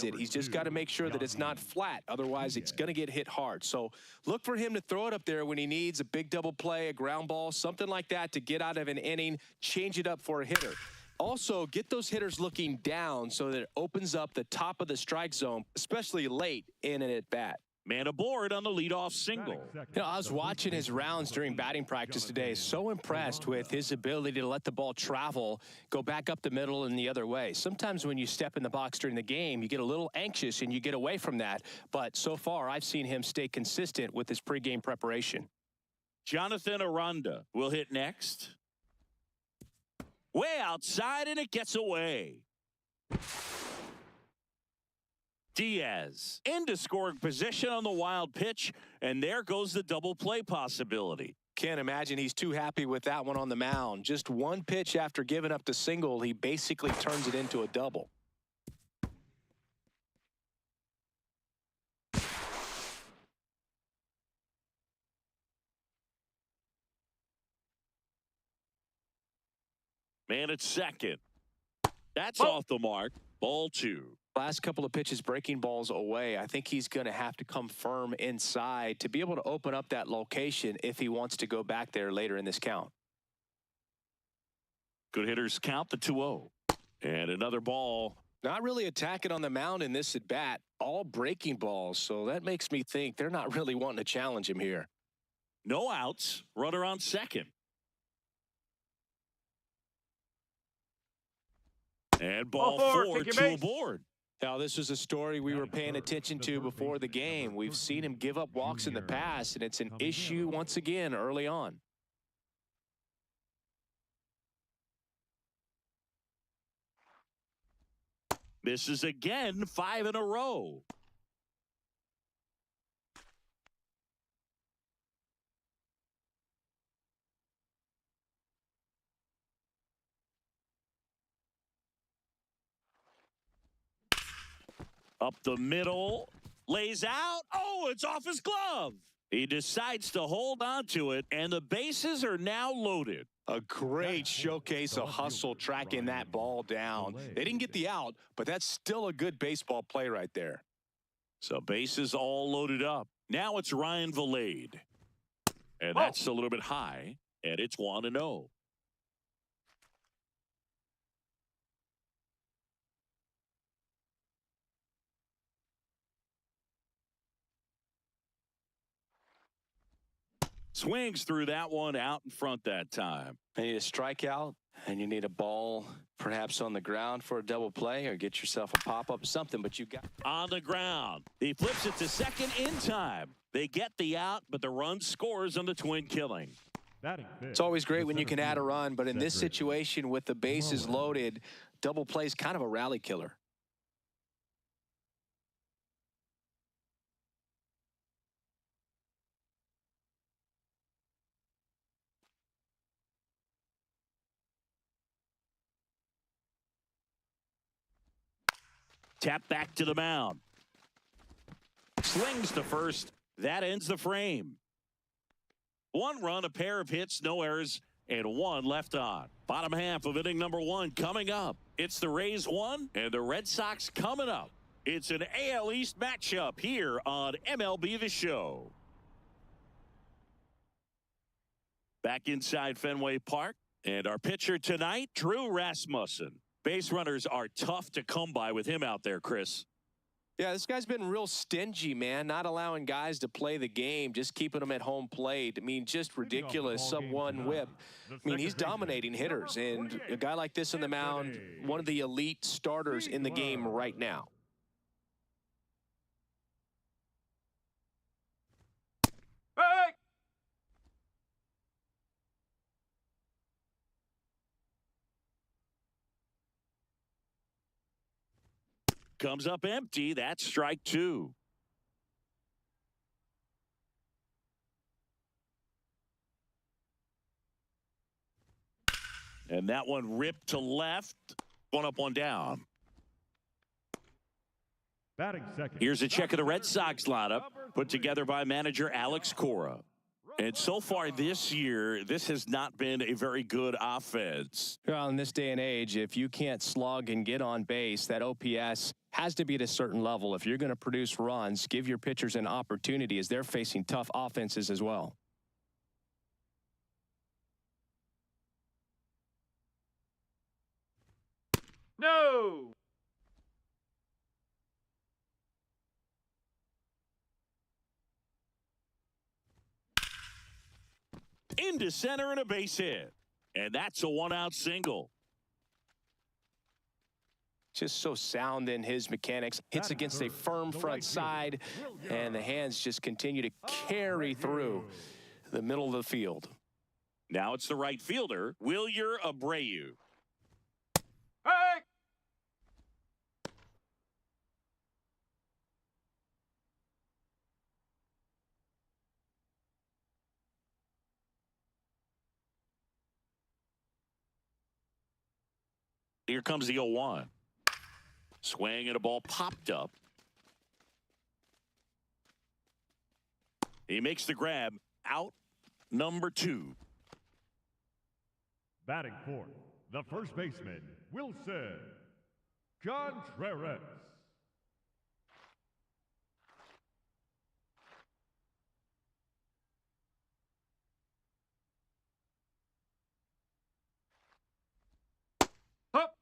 He's just got to make sure that it's not flat. Otherwise, it's going to get hit hard. So look for him to throw it up there when he needs a big double play, a ground ball, something like that to get out of an inning, change it up for a hitter. Also, get those hitters looking down so that it opens up the top of the strike zone, especially late in an at-bat. Man aboard on the leadoff single. I was watching his rounds during batting practice today. So impressed with his ability to let the ball travel, go back up the middle and the other way. Sometimes when you step in the box during the game, you get a little anxious and you get away from that. But so far, I've seen him stay consistent with his pregame preparation. Jonathan Aranda will hit next. Way outside, and it gets away. Diaz into scoring position on the wild pitch, and there goes the double play possibility. Can't imagine he's too happy with that one on the mound. Just one pitch after giving up the single, he basically turns it into a double. Man at second. That's off the mark. Ball 2. Last couple of pitches breaking balls away. I think he's going to have to come firm inside to be able to open up that location if he wants to go back there later in this count. Good hitters count the 2-0. And another ball. Not really attacking on the mound in this at bat. All breaking balls. So that makes me think they're not really wanting to challenge him here. No outs. Runner on second. And ball 4, 2 aboard. Now, this was a story we were paying attention to before the game. We've seen him give up walks in the past, and it's an issue once again early on. Misses again, 5 in a row. Up the middle, lays out. Oh, it's off his glove. He decides to hold on to it, and the bases are now loaded. A great showcase of hustle tracking that ball down. They didn't get the out, but that's still a good baseball play right there. So bases all loaded up. Now it's Ryan Valade. And that's a little bit high, and it's 1-0. Swings through that one, out in front that time. You need a strikeout, and you need a ball perhaps on the ground for a double play, or get yourself a pop-up, something, but you got on the ground. He flips it to second in time. They get the out, but the run scores on the twin killing. It's always great when you can add a run, but in this situation with the bases loaded, double play is kind of a rally killer. Tap back to the mound. Slings to first. That ends the frame. 1 run, a pair of hits, no errors, and 1 left on. Bottom half of inning number 1 coming up. It's the Rays 1 and the Red Sox coming up. It's an AL East matchup here on MLB The Show. Back inside Fenway Park, and our pitcher tonight, Drew Rasmussen. Base runners are tough to come by with him out there, Chris. Yeah, this guy's been real stingy, man, not allowing guys to play the game, just keeping them at home plate. I mean, just ridiculous sub-1 whip. I mean, he's dominating hitters, and a guy like this on the mound, one of the elite starters in the game right now. Comes up empty. That's strike 2. And that one ripped to left. 1 up, 1 down. Batting second. Here's a check of the Red Sox lineup put together by manager Alex Cora. And so far this year, this has not been a very good offense. Well, in this day and age, if you can't slug and get on base, that OPS has to be at a certain level. If you're going to produce runs, give your pitchers an opportunity as they're facing tough offenses as well. No! Into center and a base hit. And that's a 1-out single. Just so sound in his mechanics. Hits against a firm front side, and the hands just continue to carry through the middle of the field. Now it's the right fielder, Wilyer Abreu. Hey! Here comes the 0-1. Swing and a ball popped up. He makes the grab. Out number 2. Batting fourth, the first baseman, Wilson Contreras. Up!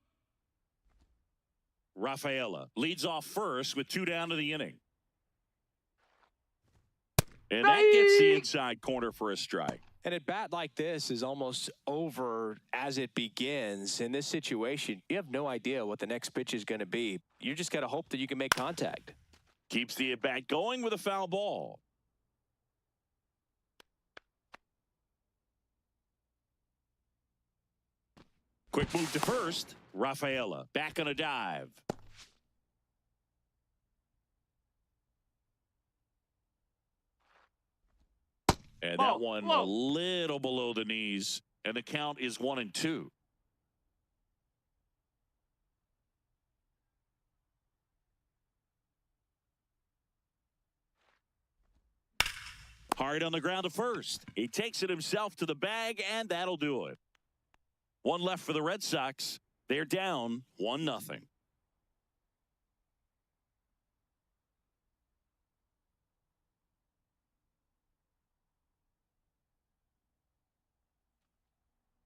Rafaela leads off first with 2 down to the inning. And that gets the inside corner for a strike. And at bat like this is almost over as it begins. In this situation, you have no idea what the next pitch is going to be. You just got to hope that you can make contact. Keeps the at-bat going with a foul ball. Quick move to first. Rafaela back on a dive. And that one a little below the knees. And the count is 1-2. Hard on the ground to first. He takes it himself to the bag, and that'll do it. 1 left for the Red Sox. They're down 1-0.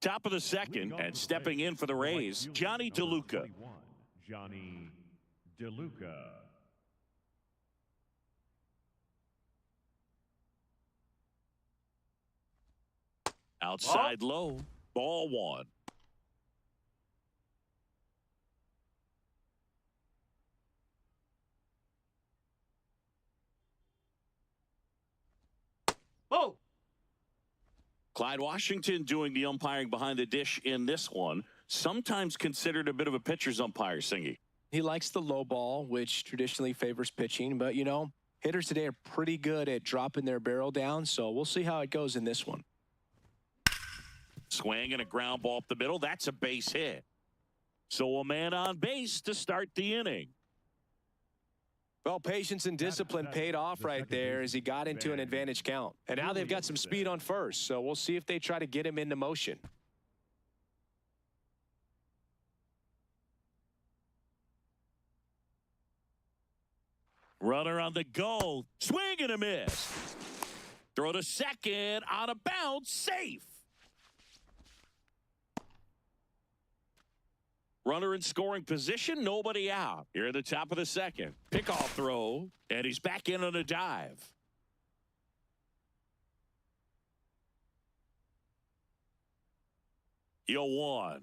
Top of the second, and stepping in for the Rays, Johnny DeLuca. Johnny DeLuca. Outside low, ball 1. Oh! Clyde Washington doing the umpiring behind the dish in this one. Sometimes considered a bit of a pitcher's umpire, Singy. He likes the low ball, which traditionally favors pitching. But, you know, hitters today are pretty good at dropping their barrel down. So we'll see how it goes in this one. Swing and a ground ball up the middle. That's a base hit. So a man on base to start the inning. Well, patience and discipline paid off right there as he got into an advantage count. And now they've got some speed on first, so we'll see if they try to get him into motion. Runner on the go. Swing and a miss. Throw to second. On a bounce. Safe. Runner in scoring position, nobody out. Here at the top of the second. Pickoff throw, and he's back in on a dive. Yo 1.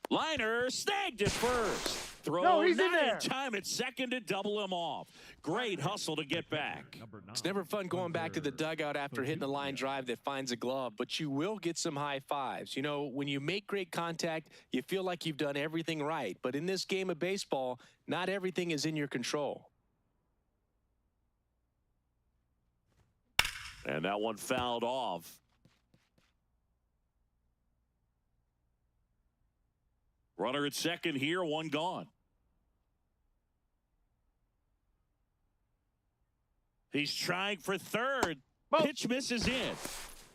Liner snagged at first. Throw No, he's in not there. time at second to double him off. Great hustle to get back. It's never fun going back to the dugout after hitting a line drive that finds a glove, but you will get some high fives. You know, when you make great contact, you feel like you've done everything right. But in this game of baseball, not everything is in your control. And that one fouled off. Runner at second here, 1 gone. He's trying for third. Pitch misses in.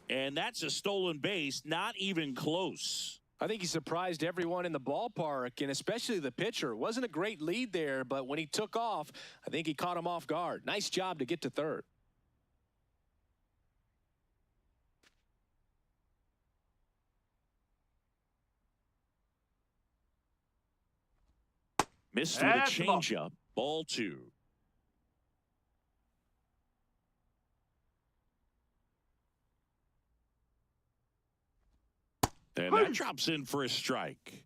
And that's a stolen base, not even close. I think he surprised everyone in the ballpark, and especially the pitcher. It wasn't a great lead there, but when he took off, I think he caught him off guard. Nice job to get to third. Missed with a changeup. Ball 2. And that drops in for a strike.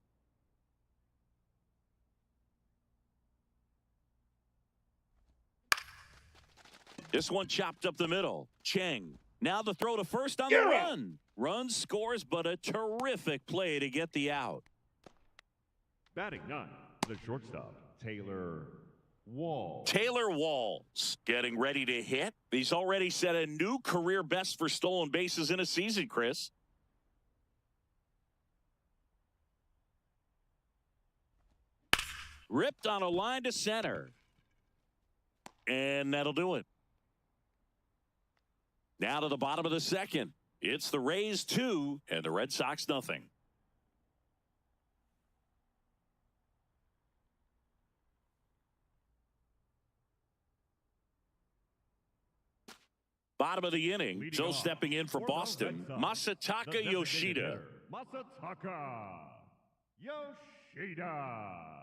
This one chopped up the middle. Cheng. Now the throw to first on the run. Run scores, but a terrific play to get the out. Batting 9, the shortstop, Taylor Walls. Taylor Walls getting ready to hit. He's already set a new career best for stolen bases in a season, Chris. Ripped on a line to center. And that'll do it. Now to the bottom of the second. It's the Rays 2 and the Red Sox nothing. Bottom of the inning. Leading So off stepping in for the Boston, Red Sox, the Masataka designated Yoshida. hitter, Masataka Yoshida.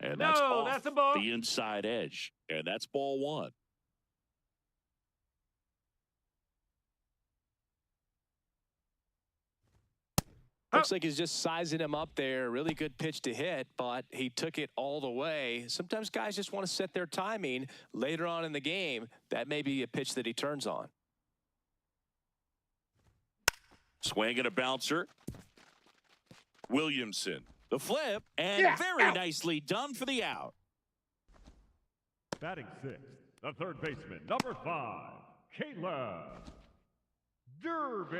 And that's off that's a ball. the inside edge. And that's ball 1. Looks like he's just sizing him up there. Really good pitch to hit, but he took it all the way. Sometimes guys just want to set their timing later on in the game. That may be a pitch that he turns on. Swing and a bouncer. Williamson. The flip. And very nicely done for the out. Batting 6, the third baseman, number 5, Caleb Durbin.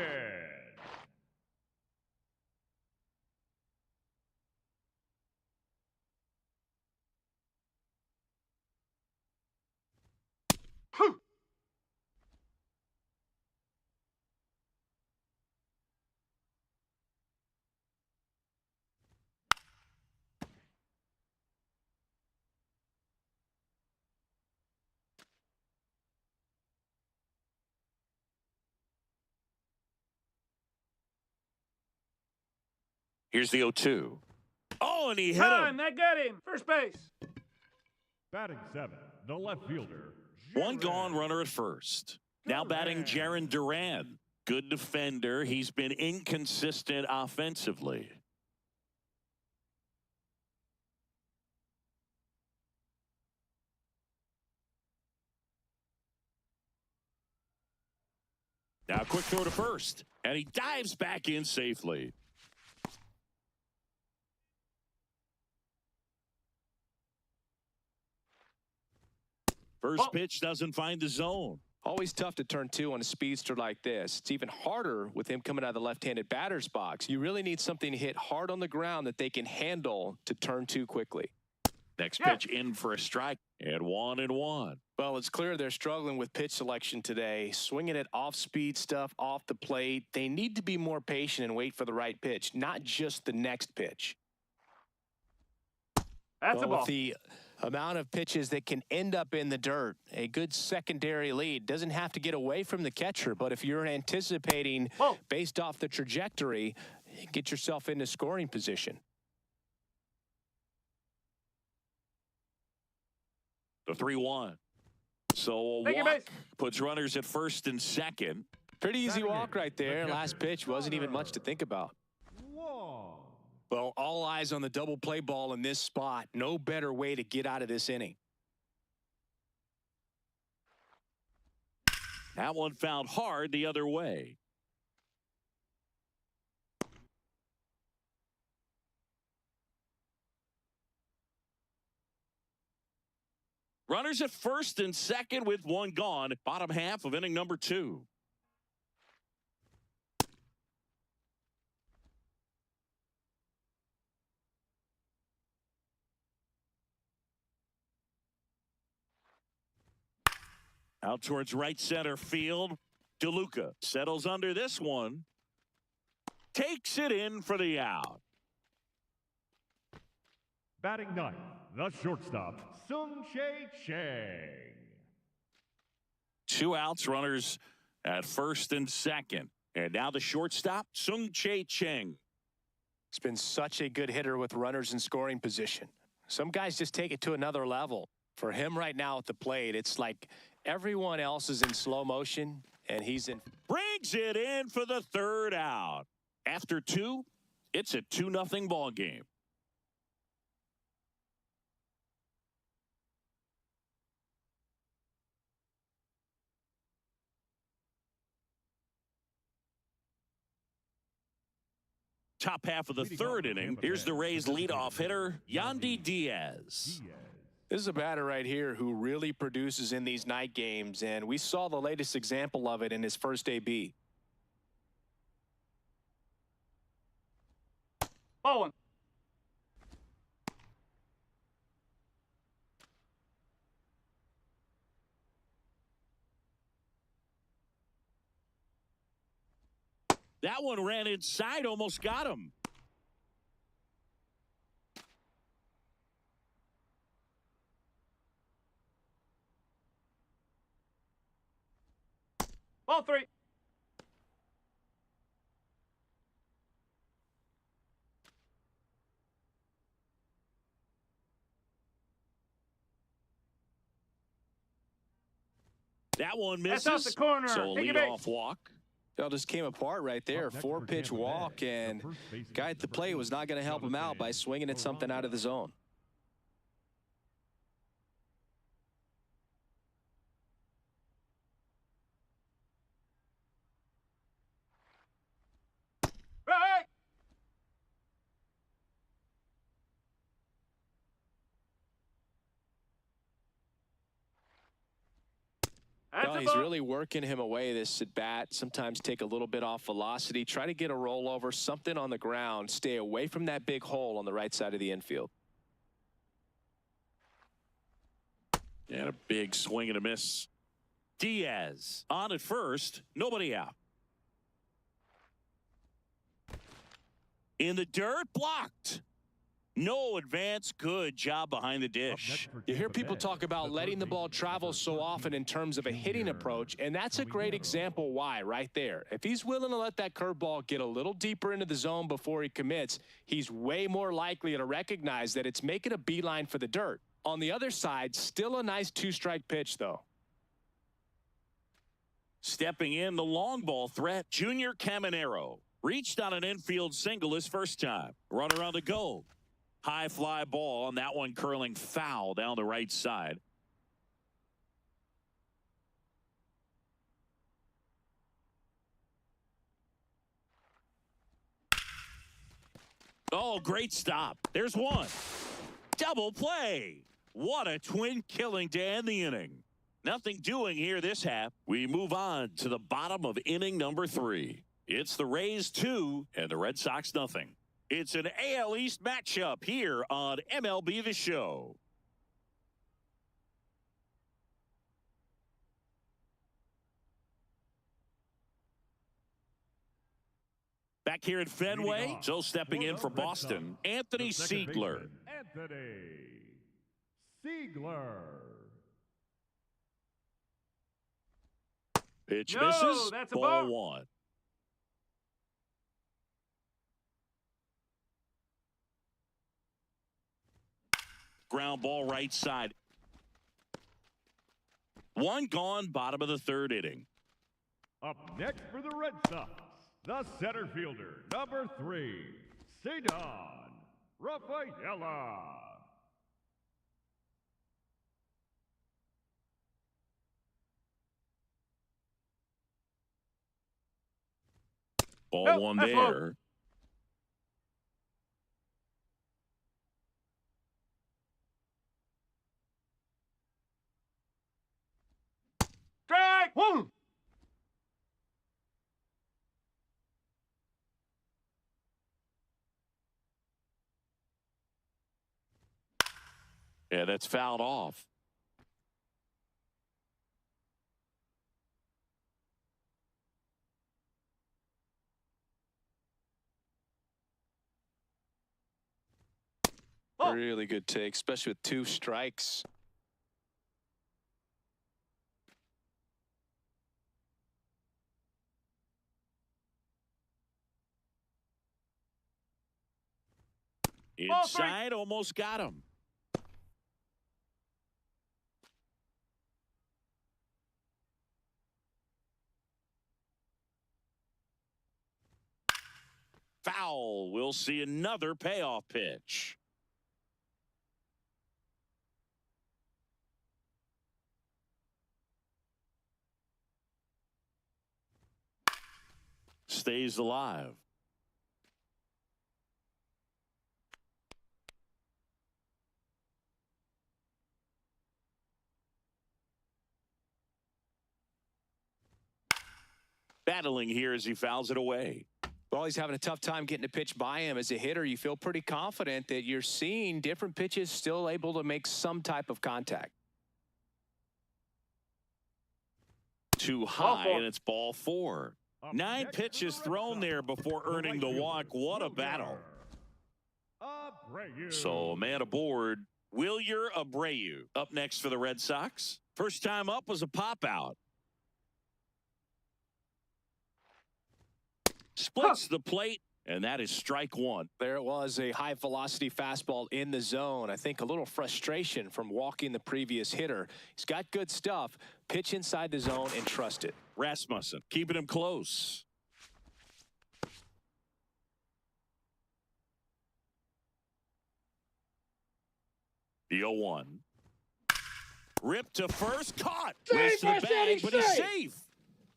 Here's the 0-2. Oh, and he hit Time, him. that got him. First base. Batting 7, the left fielder, One Jared gone runner at first. Now batting Jaron Duran. Good defender. He's been inconsistent offensively. Now quick throw to first. And he dives back in safely. First pitch doesn't find the zone. Always tough to turn 2 on a speedster like this. It's even harder with him coming out of the left-handed batter's box. You really need something to hit hard on the ground that they can handle to turn 2 quickly. Next pitch in for a strike. And 1-1. Well, it's clear they're struggling with pitch selection today. Swinging at off-speed stuff off the plate. They need to be more patient and wait for the right pitch, not just the next pitch. That's a ball. With the amount of pitches that can end up in the dirt, a good secondary lead doesn't have to get away from the catcher, but if you're anticipating based off the trajectory, get yourself into scoring position. The 3-1. So a walk puts runners at first and second. Pretty easy walk right there. Last pitch wasn't even much to think about. Well, all eyes on the double play ball in this spot. No better way to get out of this inning. That one found hard the other way. Runners at first and second with one gone. Bottom half of inning number 2. Out towards right center field. DeLuca settles under this one. Takes it in for the out. Batting ninth, the shortstop, Sung-Chae Chang. 2 outs, runners at first and second. And now the shortstop, Sung-Chae Chang. He's been such a good hitter with runners in scoring position. Some guys just take it to another level. For him right now at the plate, it's like everyone else is in slow motion, and he's in. Brings it in for the 3rd out. After 2, it's a 2-0 ball game. Top half of the 3rd inning. Here's the Rays leadoff hitter, Yandy Diaz. This is a batter right here who really produces in these night games, and we saw the latest example of it in his first AB. Ball 1. That one ran inside, almost got him. Ball 3. That one misses. That's out the corner. So a Take it leadoff walk. It all just came apart right there. 4-pitch walk, and guy at the plate was not going to help him out by swinging at something out of the zone. Right. That's a He's ball. really working him away this at bat. Sometimes take a little bit off velocity. Try to get a rollover, something on the ground. Stay away from that big hole on the right side of the infield. And a big swing and a miss. Diaz on at first. Nobody out. In the dirt, blocked. No advance. Good job behind the dish. You hear people talk about letting the ball travel so often in terms of a hitting approach, and that's a great example why right there. If he's willing to let that curveball get a little deeper into the zone before he commits, he's way more likely to recognize that it's making a beeline for the dirt. On the other side, still a nice 2-strike pitch, though. Stepping in, the long ball threat, Junior Caminero. Reached on an infield single his first time. Runner on the go. High fly ball, and that one curling foul down the right side. Oh, great stop. There's one. Double play. What a twin killing to end the inning. Nothing doing here this half. We move on to the bottom of inning number 3. It's the Rays 2 and the Red Sox nothing. It's an AL East matchup here on MLB The Show. Back here at Fenway, so stepping in for Boston, Anthony Siegler. Anthony Siegler. Pitch No, misses. that's a Ball ball. 1. Ground ball right side. One gone, bottom of the 3rd inning. Up next for the Red Sox, the center fielder, number 3, Cedon Rafaela. Ball Nope, 1 that's low. there. Strike 1. Yeah, that's fouled off. Really good take, especially with 2 strikes. Inside, almost got him. Foul. We'll see another payoff pitch. Stays alive. Battling here as he fouls it away. Well, he's having a tough time getting a pitch by him. As a hitter, you feel pretty confident that you're seeing different pitches still able to make some type of contact. Too high, and it's ball 4. 9 pitches thrown there before earning the walk. What a battle. So a man aboard, Wilyer Abreu, up next for the Red Sox. First time up was a pop out. Splits the plate, and that is strike 1. There it was, a high velocity fastball in the zone. I think a little frustration from walking the previous hitter. He's got good stuff. Pitch inside the zone and trust it. Rasmussen keeping him close. The 0-1. Ripped to first, caught. Missed the bag, but he's safe.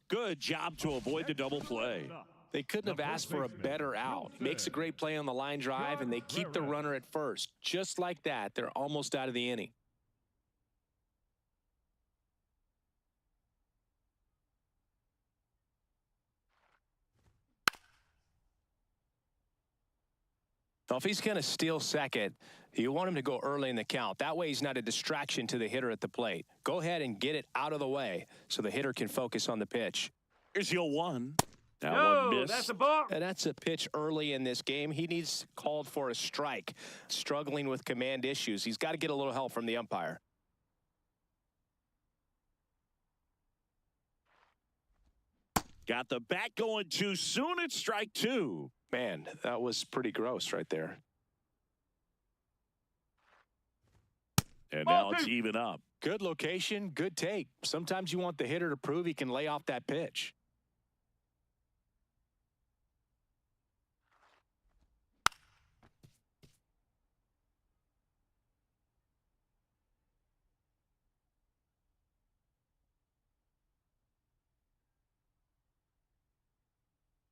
Good job to avoid the double play. They couldn't have asked for a better out. He makes a great play on the line drive, and they keep the runner at first. Just like that, they're almost out of the inning. So if he's going to steal second, you want him to go early in the count. That way he's not a distraction to the hitter at the plate. Go ahead and get it out of the way so the hitter can focus on the pitch. Here's the 0-1. That No, one missed. that's a ball. And that's a pitch early in this game. He needs called for a strike. Struggling with command issues. He's got to get a little help from the umpire. Got the bat going too soon. It's strike 2. Man, that was pretty gross right there. And now it's even up. Good location, good take. Sometimes you want the hitter to prove he can lay off that pitch.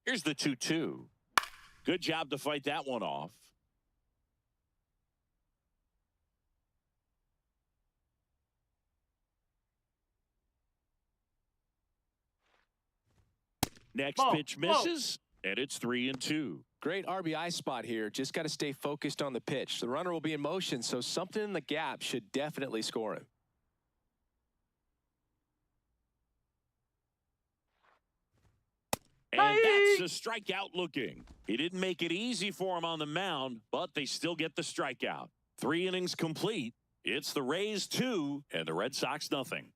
Here's the 2-2. Good job to fight that one off. Next pitch misses, and it's 3-2. Great RBI spot here. Just got to stay focused on the pitch. The runner will be in motion, so something in the gap should definitely score him. And that's a strikeout looking. He didn't make it easy for him on the mound, but they still get the strikeout. 3 innings complete. It's the Rays 2 and the Red Sox nothing.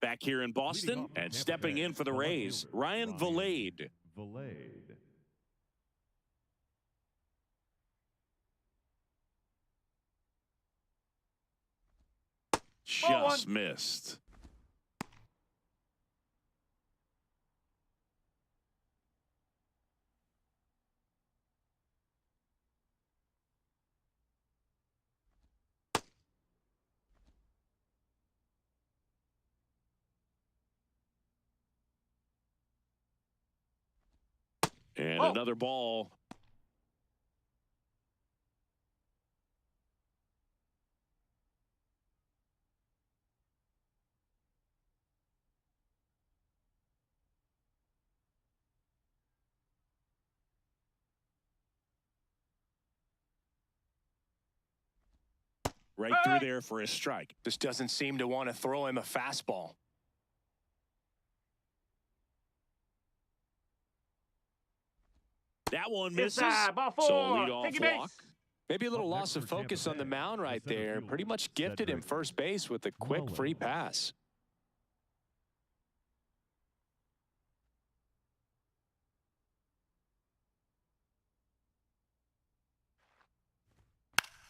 Back here in Boston and stepping in for the Rays, Ryan Vilade. Just missed. And another ball. Right through there for a strike. Just doesn't seem to want to throw him a fastball. That one misses. Ball So four. lead off Take your walk. base. Maybe a little Up loss next of for focus Tampa on the Bay, mound right the center there. fielder, Pretty much gifted him Cedric first base with a quick free pass.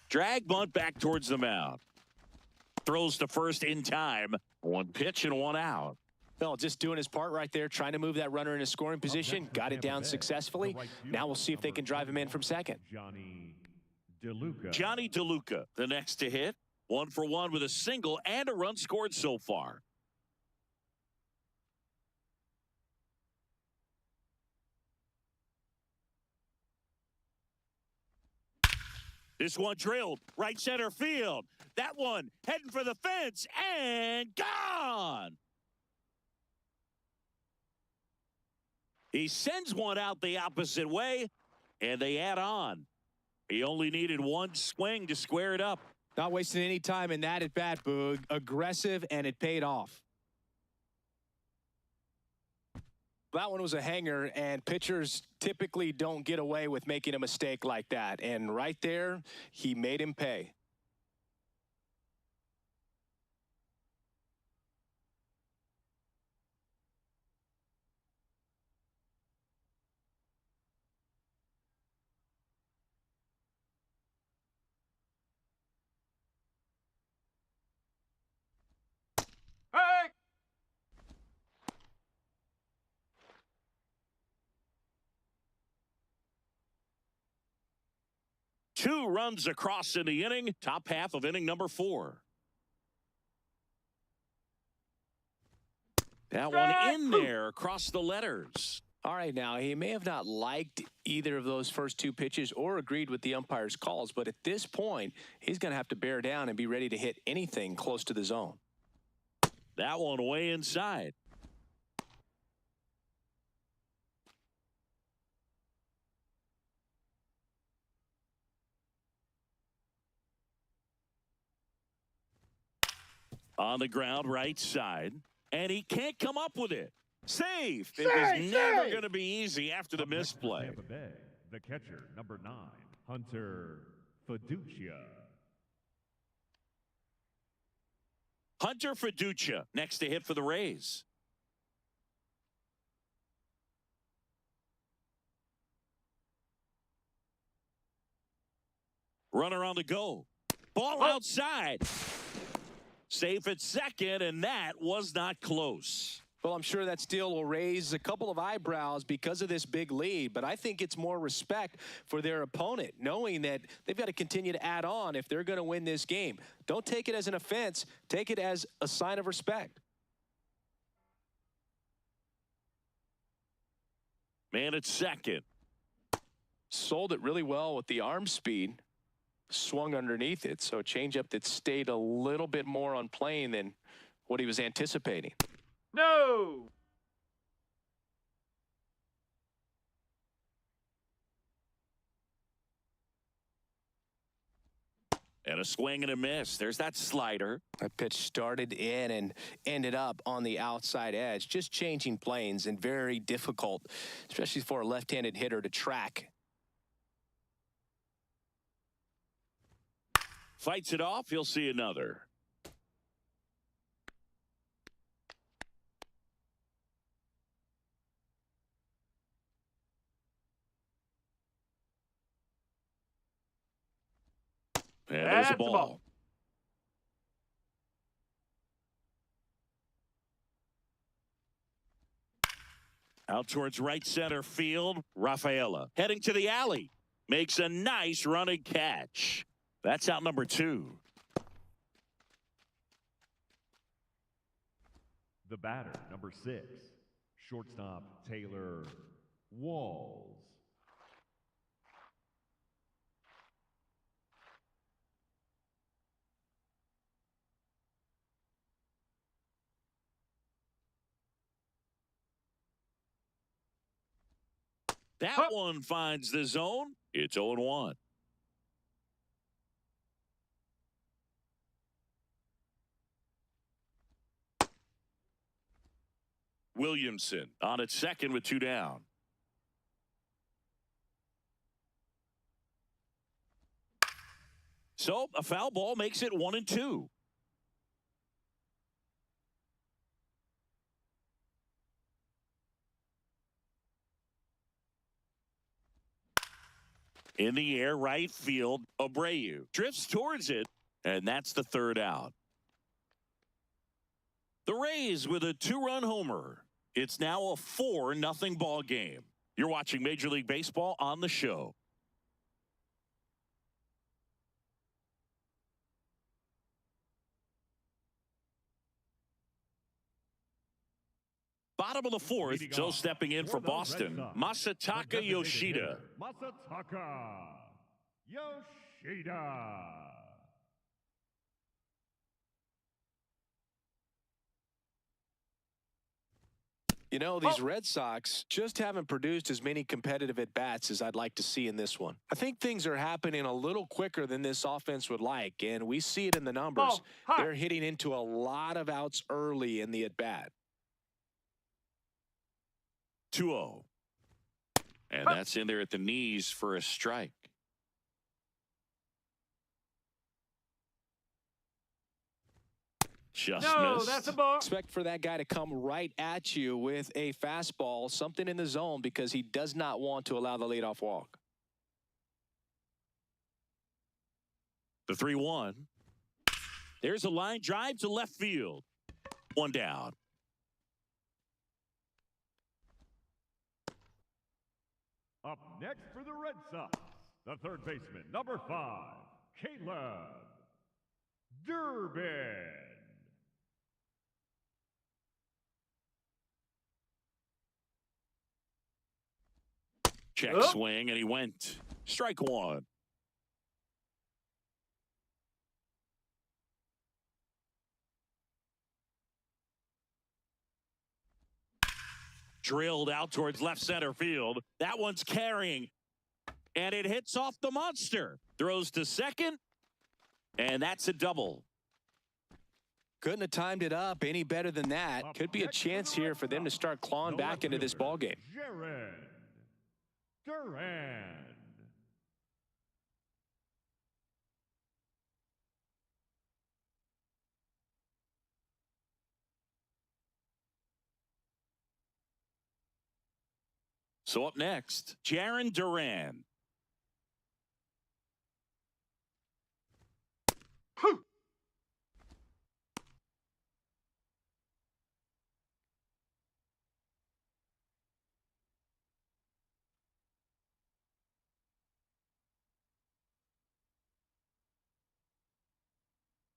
Drag bunt back towards the mound. Throws to first in time. One pitch and one out. Well, just doing his part right there, trying to move that runner in a scoring position. Got it down successfully. Now we'll see if they can drive him in from second. Johnny DeLuca. Johnny DeLuca, the next to hit. 1 for 1 with a single and a run scored so far. This one drilled right center field. That one heading for the fence and gone. He sends one out the opposite way, and they add on. He only needed one swing to square it up. Not wasting any time in that at bat, Boog. Aggressive, and it paid off. That one was a hanger, and pitchers typically don't get away with making a mistake like that. And right there, he made him pay. Hey! Two runs across in the inning. Top half of inning number 4. That one in there across the letters. All right, now, he may have not liked either of those first two pitches or agreed with the umpire's calls, but at this point, he's going to have to bear down and be ready to hit anything close to the zone. That one way inside. On the ground, right side. And he can't come up with it. Safe. It was never going to be easy after the Up next for misplay. Tampa Bay, the catcher, number 9, Hunter Fiducia. Hunter Fiducia next to hit for the Rays. Runner on the go. Ball outside. Safe at second, and that was not close. Well, I'm sure that steal will raise a couple of eyebrows because of this big lead, but I think it's more respect for their opponent, knowing that they've got to continue to add on if they're going to win this game. Don't take it as an offense. Take it as a sign of respect. Man at second. Sold it really well with the arm speed. Swung underneath it, so a changeup that stayed a little bit more on plane than what he was anticipating. No! And a swing and a miss. There's that slider. That pitch started in and ended up on the outside edge. Just changing planes and very difficult, especially for a left-handed hitter to track. Fights it off. He'll see another. And there's That's a the ball. ball. Out towards right center field. Rafaela heading to the alley. Makes a nice running catch. That's out number 2. The batter, number 6, shortstop Taylor Walls. That one finds the zone. It's 0-1. Williamson on at second with 2 down. So a foul ball makes it 1-2. In the air, right field, Abreu drifts towards it, and that's the 3rd out. The Rays with a 2-run homer. It's now a 4-0 ball game. You're watching Major League Baseball on the show. Bottom of the 4th, so stepping in for Boston, Masataka Yoshida. Masataka Yoshida. You know, these Red Sox just haven't produced as many competitive at-bats as I'd like to see in this one. I think things are happening a little quicker than this offense would like, and we see it in the numbers. They're hitting into a lot of outs early in the at-bat. 2-0. And that's in there at the knees for a strike. Just missed. That's a ball. Expect for that guy to come right at you with a fastball, something in the zone, because he does not want to allow the leadoff walk. The 3-1. There's a line drive to left field. 1 down. Up next for the Red Sox, the 3rd baseman, number 5, Caleb Durbin. Check swing, and he went. Strike 1. Drilled out towards left center field. That one's carrying, and it hits off the monster. Throws to second, and that's a double. Couldn't have timed it up any better than that. Could be a chance here for them to start clawing back into this ball game. Jared Duran. So up next, Jaron Duran.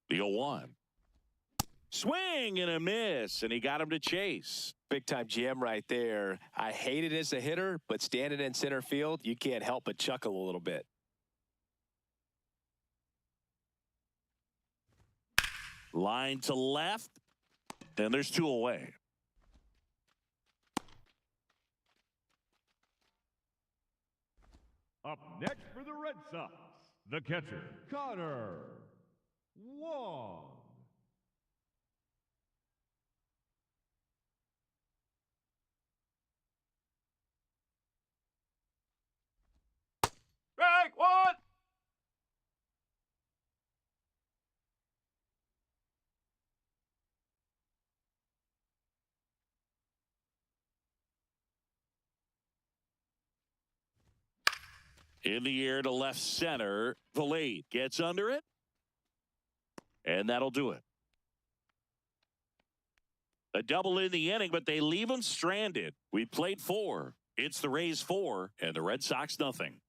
The 0-1. Swing and a miss, and he got him to chase. Big-time jam right there. I hate it as a hitter, but standing in center field, you can't help but chuckle a little bit. Line to left, and there's 2 away. Up next for the Red Sox, the catcher, Connor Wong. Strike 1. In the air to left center. Valade gets under it. And that'll do it. A double in the inning, but they leave him stranded. We played 4. It's the Rays 4 and the Red Sox nothing.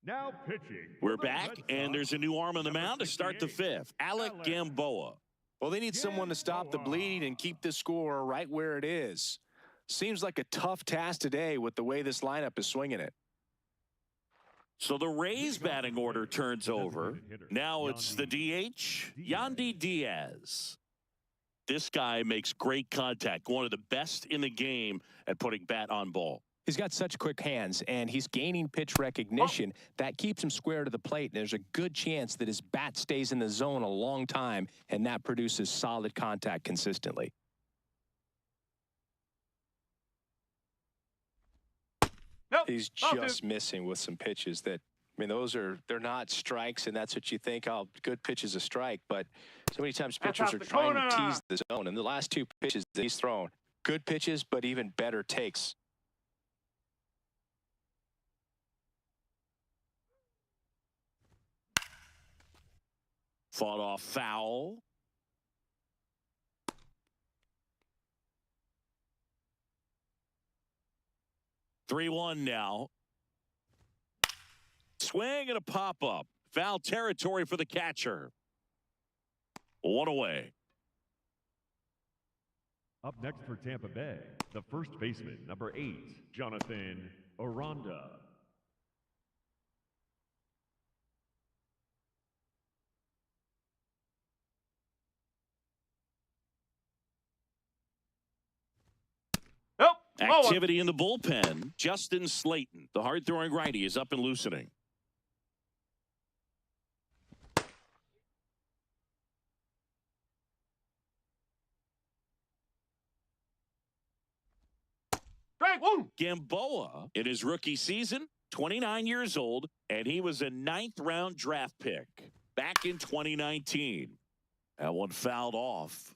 Now pitching. We're back, and there's a new arm on the mound to start the 5th. Alec Gamboa. Well, they need someone to stop the bleeding and keep the score right where it is. Seems like a tough task today with the way this lineup is swinging it. So the Rays batting order turns over. Now it's the DH, Yandy Diaz. This guy makes great contact, one of the best in the game at putting bat on ball. He's got such quick hands, and he's gaining pitch recognition. That keeps him square to the plate, and there's a good chance that his bat stays in the zone a long time, and that produces solid contact consistently. Nope. He's just missing with some pitches that, I mean, they're not strikes, and that's what you think, oh, good pitch is a strike, but so many times pitchers are trying to tease the zone, and the last two pitches that he's thrown, good pitches, but even better takes. Fought off foul. Three-one now. Swing and a pop-up. Foul territory for the catcher. One away. Up next for Tampa Bay, the first baseman, number 8, Jonathan Aranda. Nope. Activity in the bullpen. Justin Slayton, the hard-throwing righty, is up and loosening. Strike one. Gamboa, in his rookie season, 29 years old, and he was a 9th-round draft pick back in 2019. That one fouled off.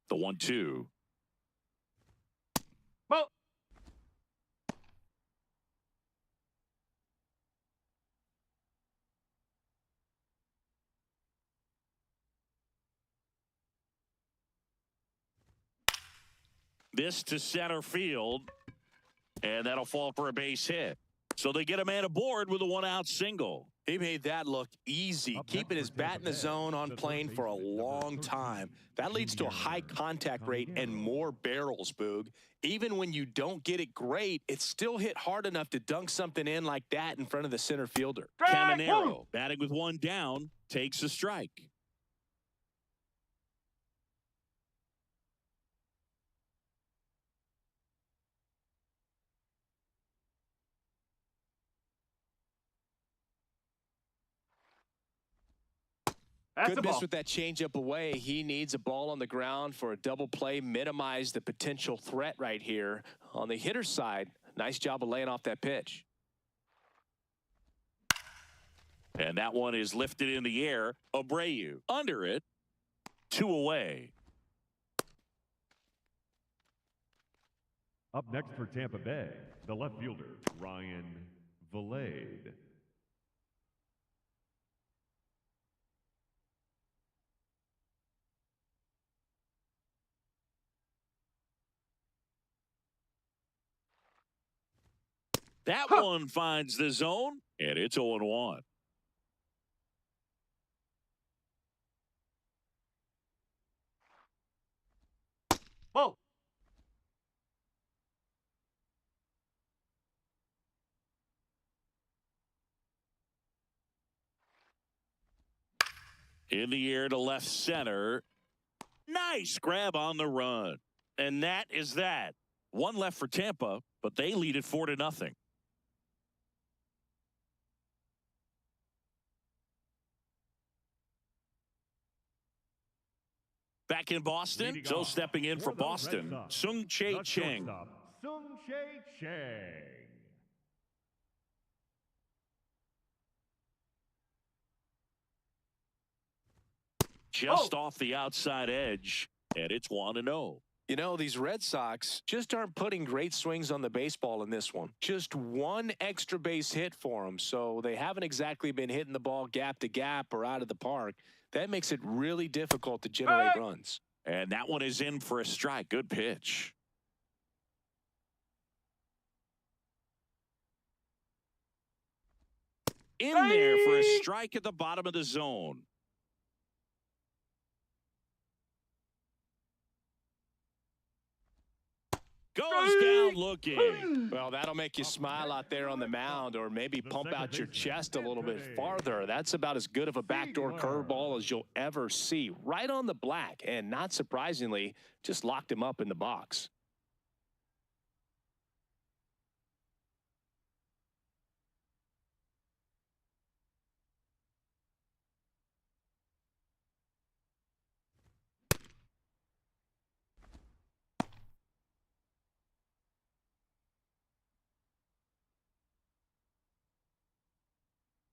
The 1-2. Well, This to center field, and that'll fall for a base hit. So they get a man aboard with a 1-out single. He made that look easy, keeping his bat in the zone on plane for a long time. That leads to a high contact rate and more barrels, Boog. Even when you don't get it great, it's still hit hard enough to dunk something in like that in front of the center fielder. Caminero, batting with one down, takes a strike. that's Good the miss ball. with that changeup away. He needs a ball on the ground for a double play, minimize the potential threat right here. On the hitter's side, nice job of laying off that pitch. And that one is lifted in the air. Abreu under it. 2 away. Up next for Tampa Bay, the left fielder, Ryan Valade. That one finds the zone, and it's 0-1. Whoa. In the air to left center. Nice grab on the run. And that is that. One left for Tampa, but they lead it 4-0. Back in Boston, Leading so off stepping in for for the Red Boston, Sox, Sung-Chae the Chang. shortstop, Sung-Chae Chang. Just off the outside edge, and it's 1-0. You know, these Red Sox just aren't putting great swings on the baseball in this one. Just one extra base hit for them, so they haven't exactly been hitting the ball gap to gap or out of the park. That makes it really difficult to generate runs. And that one is in for a strike. Good pitch. In there for a strike at the bottom of the zone. Goes down looking. Well, that'll make you smile out there on the mound, or maybe pump out your chest a little bit farther. That's about as good of a backdoor curveball as you'll ever see. Right on the black, and not surprisingly, just locked him up in the box.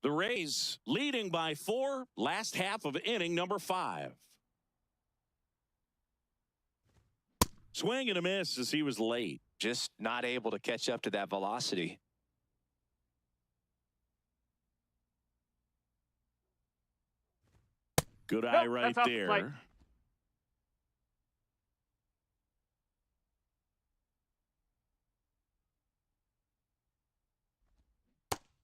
The Rays leading by 4, last half of inning number 5. Swing and a miss as he was late. Just not able to catch up to that velocity. Good eye right that's there. like...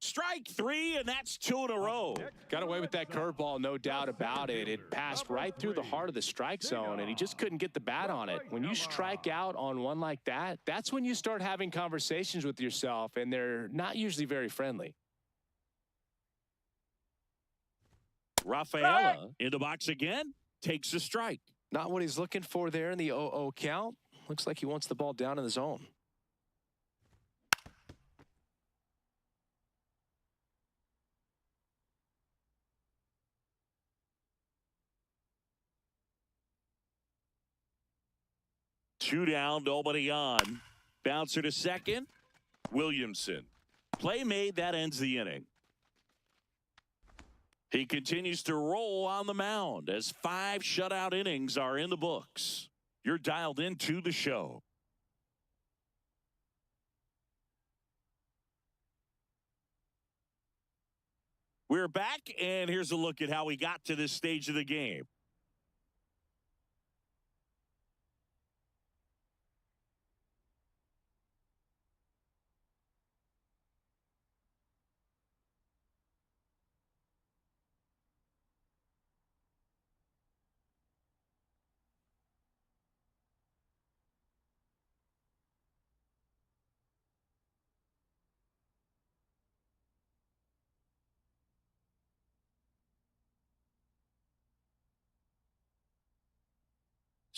Strike 3, and that's 2 in a row. Got away with that curveball, no doubt about it. It passed right through the heart of the strike zone, and he just couldn't get the bat on it. When you strike out on one like that, that's when you start having conversations with yourself, and they're not usually very friendly. Rafaela in the box again, takes a strike. Not what he's looking for there in the 0-0 count. Looks like he wants the ball down in the zone. Two down, nobody on. Bouncer to second. Williamson. Play made, that ends the inning. He continues to roll on the mound as 5 shutout innings are in the books. You're dialed into the show. We're back, and here's a look at how we got to this stage of the game.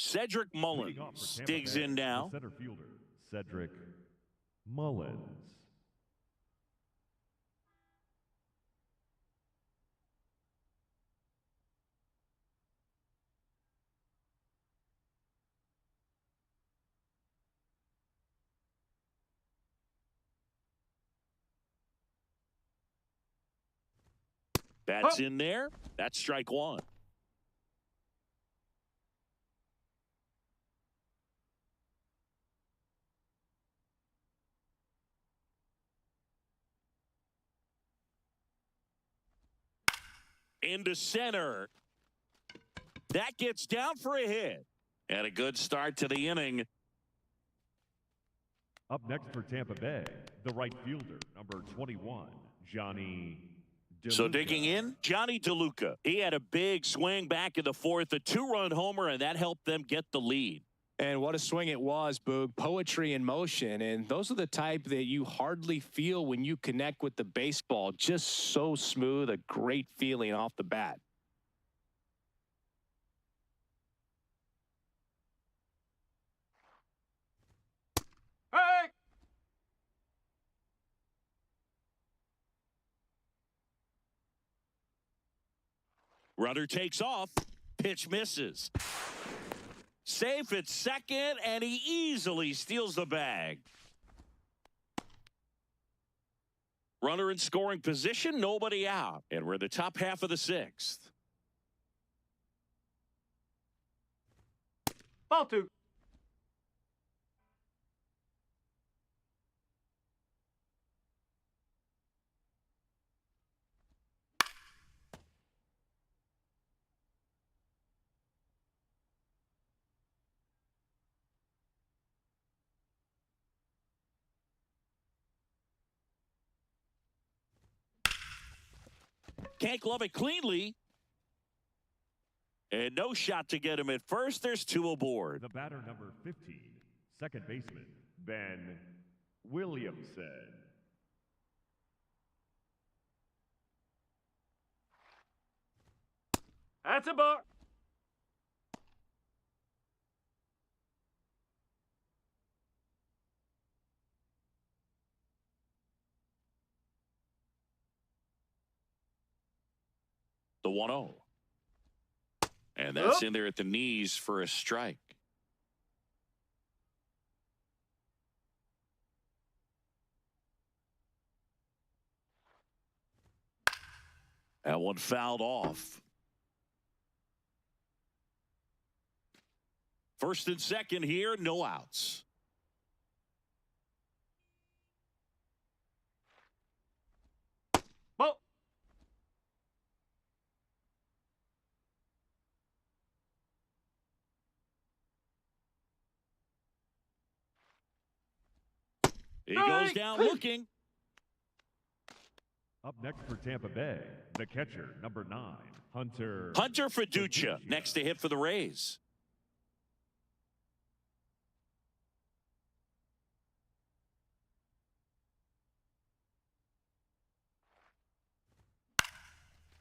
Cedric Mullins digs in now. Center fielder, Cedric Mullins. That's in there. That's strike 1. Into center. That gets down for a hit. And a good start to the inning. Up next for Tampa Bay, the right fielder, number 21, Johnny DeLuca. So digging in, Johnny DeLuca. He had a big swing back in the 4th, a 2-run homer, and that helped them get the lead. And what a swing it was, Boog. Poetry in motion. And those are the type that you hardly feel when you connect with the baseball. Just so smooth, a great feeling off the bat. Hey! Runner takes off. Pitch misses. Safe at second, and he easily steals the bag. Runner in scoring position, nobody out. And we're in the top half of the 6th. Ball 2. Can't glove it cleanly. And no shot to get him at first. There's 2 aboard. The batter, number 15, second baseman, Ben Williamson. That's a ball. The 1-0. And that's in there at the knees for a strike. That one fouled off. First and second here, no outs. Ball. He goes down looking. Up next for Tampa Bay, the catcher, number 9, Hunter Fiducia, next to hit for the Rays.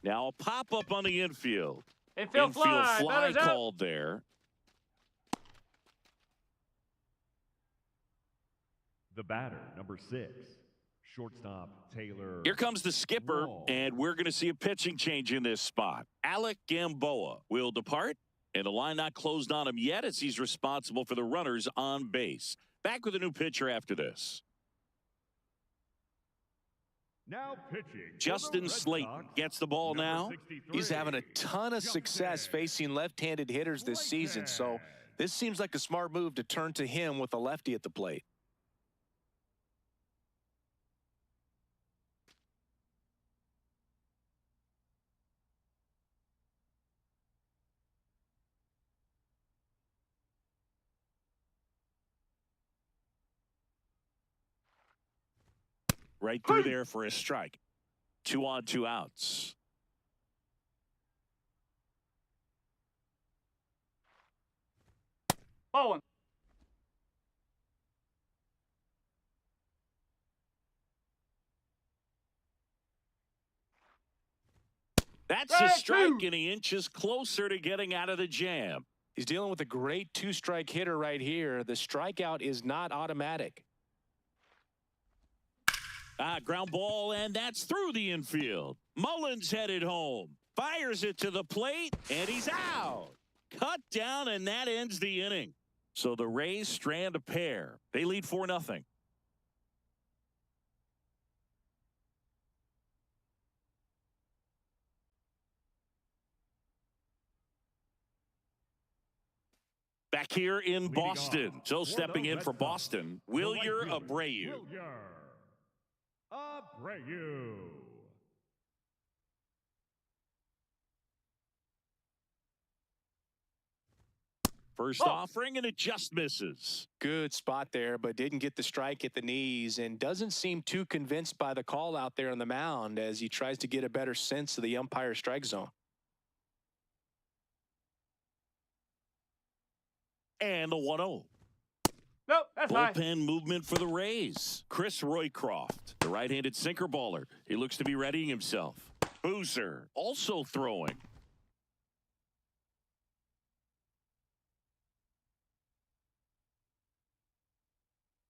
Now a pop-up on the infield. Infield fly. Batter's out. Called there. The batter, number 6, shortstop Taylor. Here comes the skipper, and we're going to see a pitching change in this spot. Alec Gamboa will depart, and the line not closed on him yet as he's responsible for the runners on base. Back with a new pitcher after this. Now pitching. Justin Slayton gets the ball now. He's having a ton of success facing left-handed hitters this season, so this seems like a smart move to turn to him with a lefty at the plate. Right through there for a strike. 2 on, 2 outs. Ball one. That's a strike, and he inches closer to getting out of the jam. He's dealing with a great 2-strike hitter right here. The strikeout is not automatic. Ground ball, and that's through the infield. Mullins headed home. Fires it to the plate, and he's out. Cut down, and that ends the inning. So the Rays strand a pair. They lead 4-0. Back here in Boston. So stepping in for Boston, Wilyer Abreu. Abreu. First offering, and it just misses. Good spot there, but didn't get the strike at the knees and doesn't seem too convinced by the call out there on the mound as he tries to get a better sense of the umpire's strike zone. And the 1-0. Nope, that's high. Bullpen movement for the Rays. Chris Roycroft, the right-handed sinker baller. He looks to be readying himself. Boozer also throwing.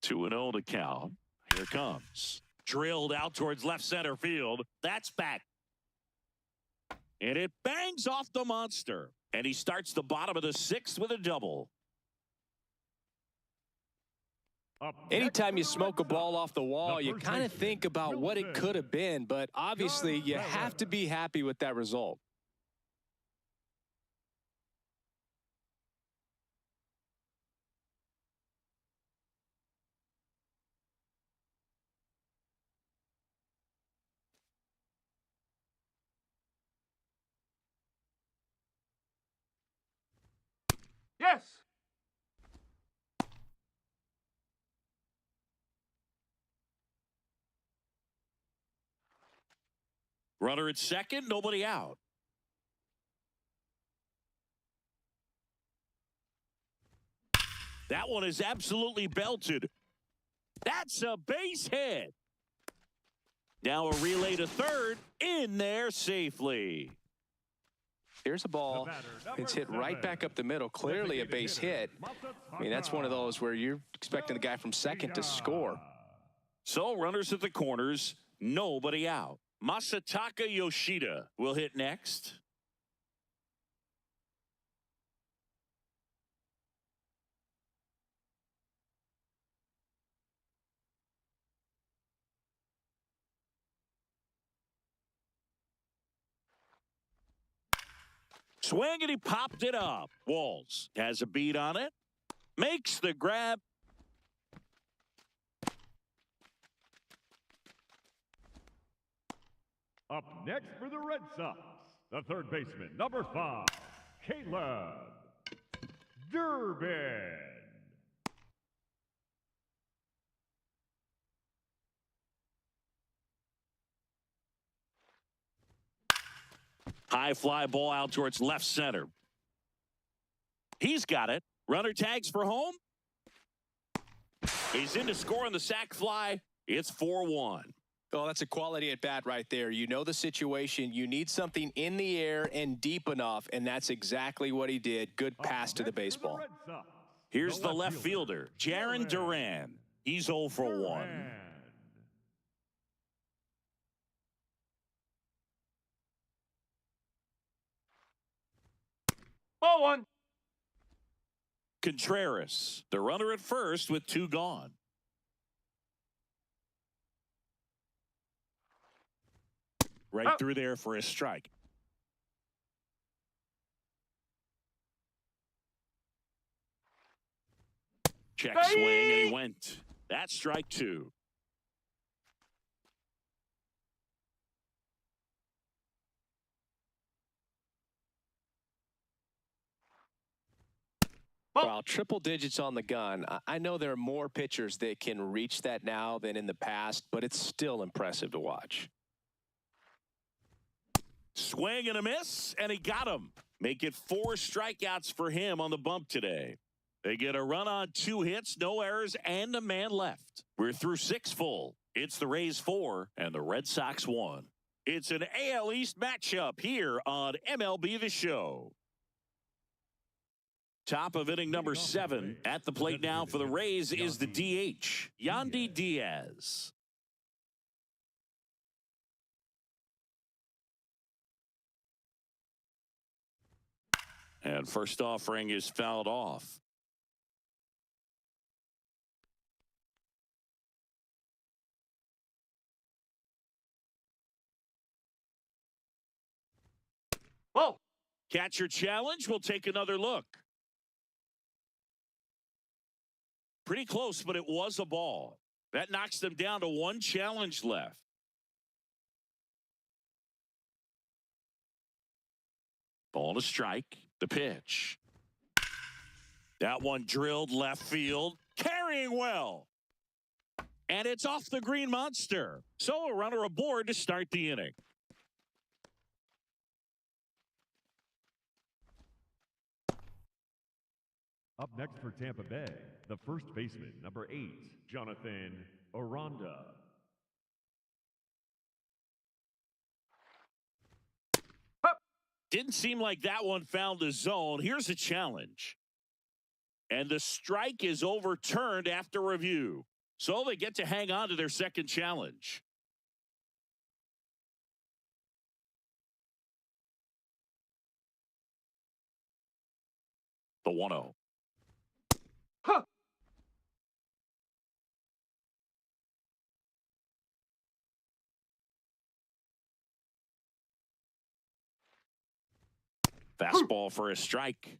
2-0 to count. Here comes. Drilled out towards left center field. That's back. And it bangs off the monster. And he starts the bottom of the 6th with a double. Anytime you smoke a ball off the wall, you kind of think about what it could have been, but obviously you have to be happy with that result. Yes. Runner at second, nobody out. That one is absolutely belted. That's a base hit. Now a relay to third, in there safely. Here's a ball. It's hit right back up the middle. Clearly a base hit. I mean, that's one of those where you're expecting the guy from second to score. So runners at the corners, nobody out. Masataka Yoshida will hit next. Swing, and he popped it up. Walls has a beat on it. Makes the grab. Up next for the Red Sox, the third baseman, number 5, Caleb Durbin. High fly ball out towards left center. He's got it. Runner tags for home. He's in to score on the sac fly. It's 4-1. Oh, that's a quality at bat right there. You know the situation. You need something in the air and deep enough, and that's exactly what he did. Good pass to the baseball. Here's the left fielder, Jarren Duran. He's 0 for 1. Ball 1. Contreras, the runner at first with 2 gone. Right through there for a strike. Check swing, and he went. That's strike 2. Wow, triple digits on the gun. I know there are more pitchers that can reach that now than in the past, but it's still impressive to watch. Swing and a miss, and he got him. Make it 4 strikeouts for him on the bump today. They get a run on 2 hits, no errors, and a man left. We're through 6 full. It's the Rays 4 and the Red Sox 1. It's an AL East matchup here on MLB The Show. Top of inning number 7. At the plate now for the Rays is the DH, Yandy Diaz. And first offering is fouled off. Whoa. Catcher challenge. We'll take another look. Pretty close, but it was a ball. That knocks them down to 1 challenge left. Ball to strike. The pitch. That one drilled left field. Carrying well. And it's off the Green Monster. So a runner aboard to start the inning. Up next for Tampa Bay, the first baseman, number 8, Jonathan Aranda. Didn't seem like that one found the zone. Here's a challenge. And the strike is overturned after review. So they get to hang on to their second challenge. The 1-0. Huh. Fastball for a strike.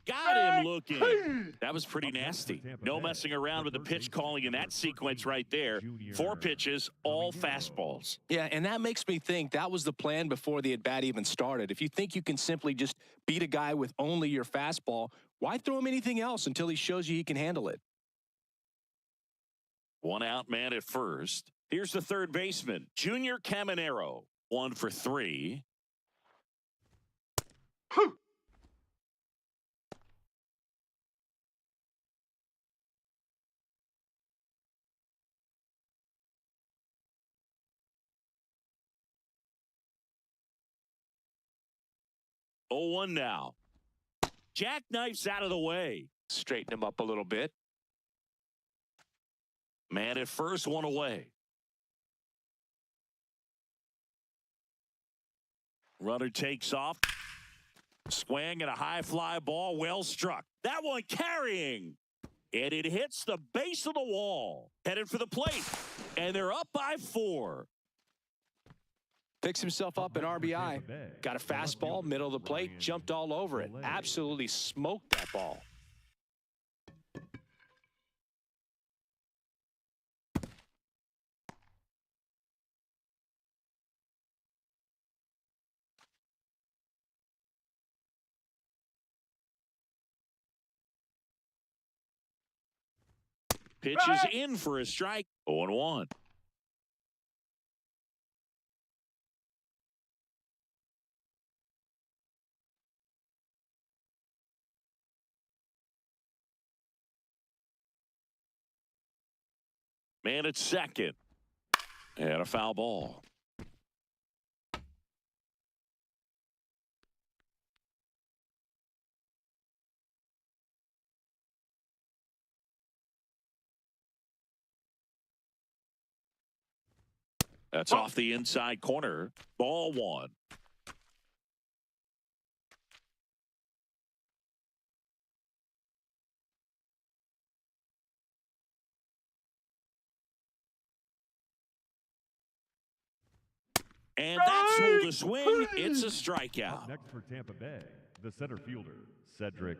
Got him looking. That was pretty nasty. No messing around with the pitch calling in that sequence right there. 4 pitches, all fastballs. Yeah, and that makes me think that was the plan before the at-bat even started. If you think you can simply just beat a guy with only your fastball, why throw him anything else until he shows you he can handle it? 1 out man at first. Here's the third baseman, Junior Caminero. 1 for 3. Oh, 1 now. Jackknife's out of the way. Straighten him up a little bit. Man at first, 1 away. Runner takes off. Swing and a high fly ball, well struck. That one carrying. And it hits the base of the wall. Headed for the plate. And they're up by 4. Picks himself up an RBI. Got a fastball, middle of the plate, jumped all over it. Absolutely smoked that ball. Pitches in for a strike. 0-1. Man at second. And a foul ball. That's off the inside corner. Ball 1. And that's through the swing. It's a strikeout. Next for Tampa Bay, the center fielder, Cedric.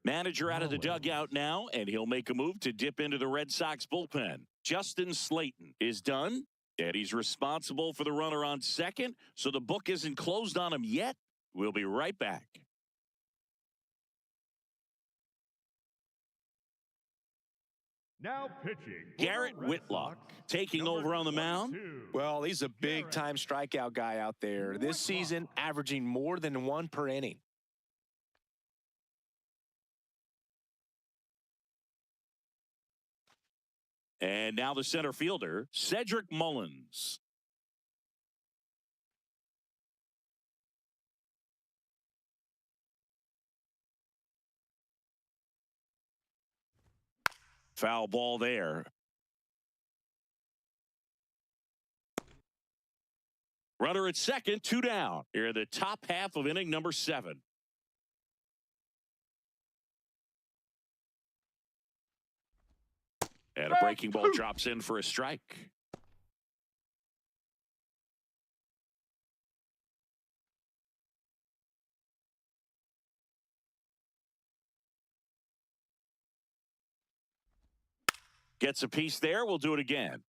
Manager out of the dugout now, and he'll make a move to dip into the Red Sox bullpen. Justin Slayton is done, and he's responsible for the runner on second, so the book isn't closed on him yet. We'll be right back. Now pitching. Garrett Whitlock taking over on the mound. Well, he's a big-time strikeout guy out there. This season, averaging more than 1 per inning. And now the center fielder, Cedric Mullins. Foul ball there. Runner at second, 2 down. Here in the top half of inning number 7. And a breaking ball drops in for a strike. Gets a piece there. We'll do it again.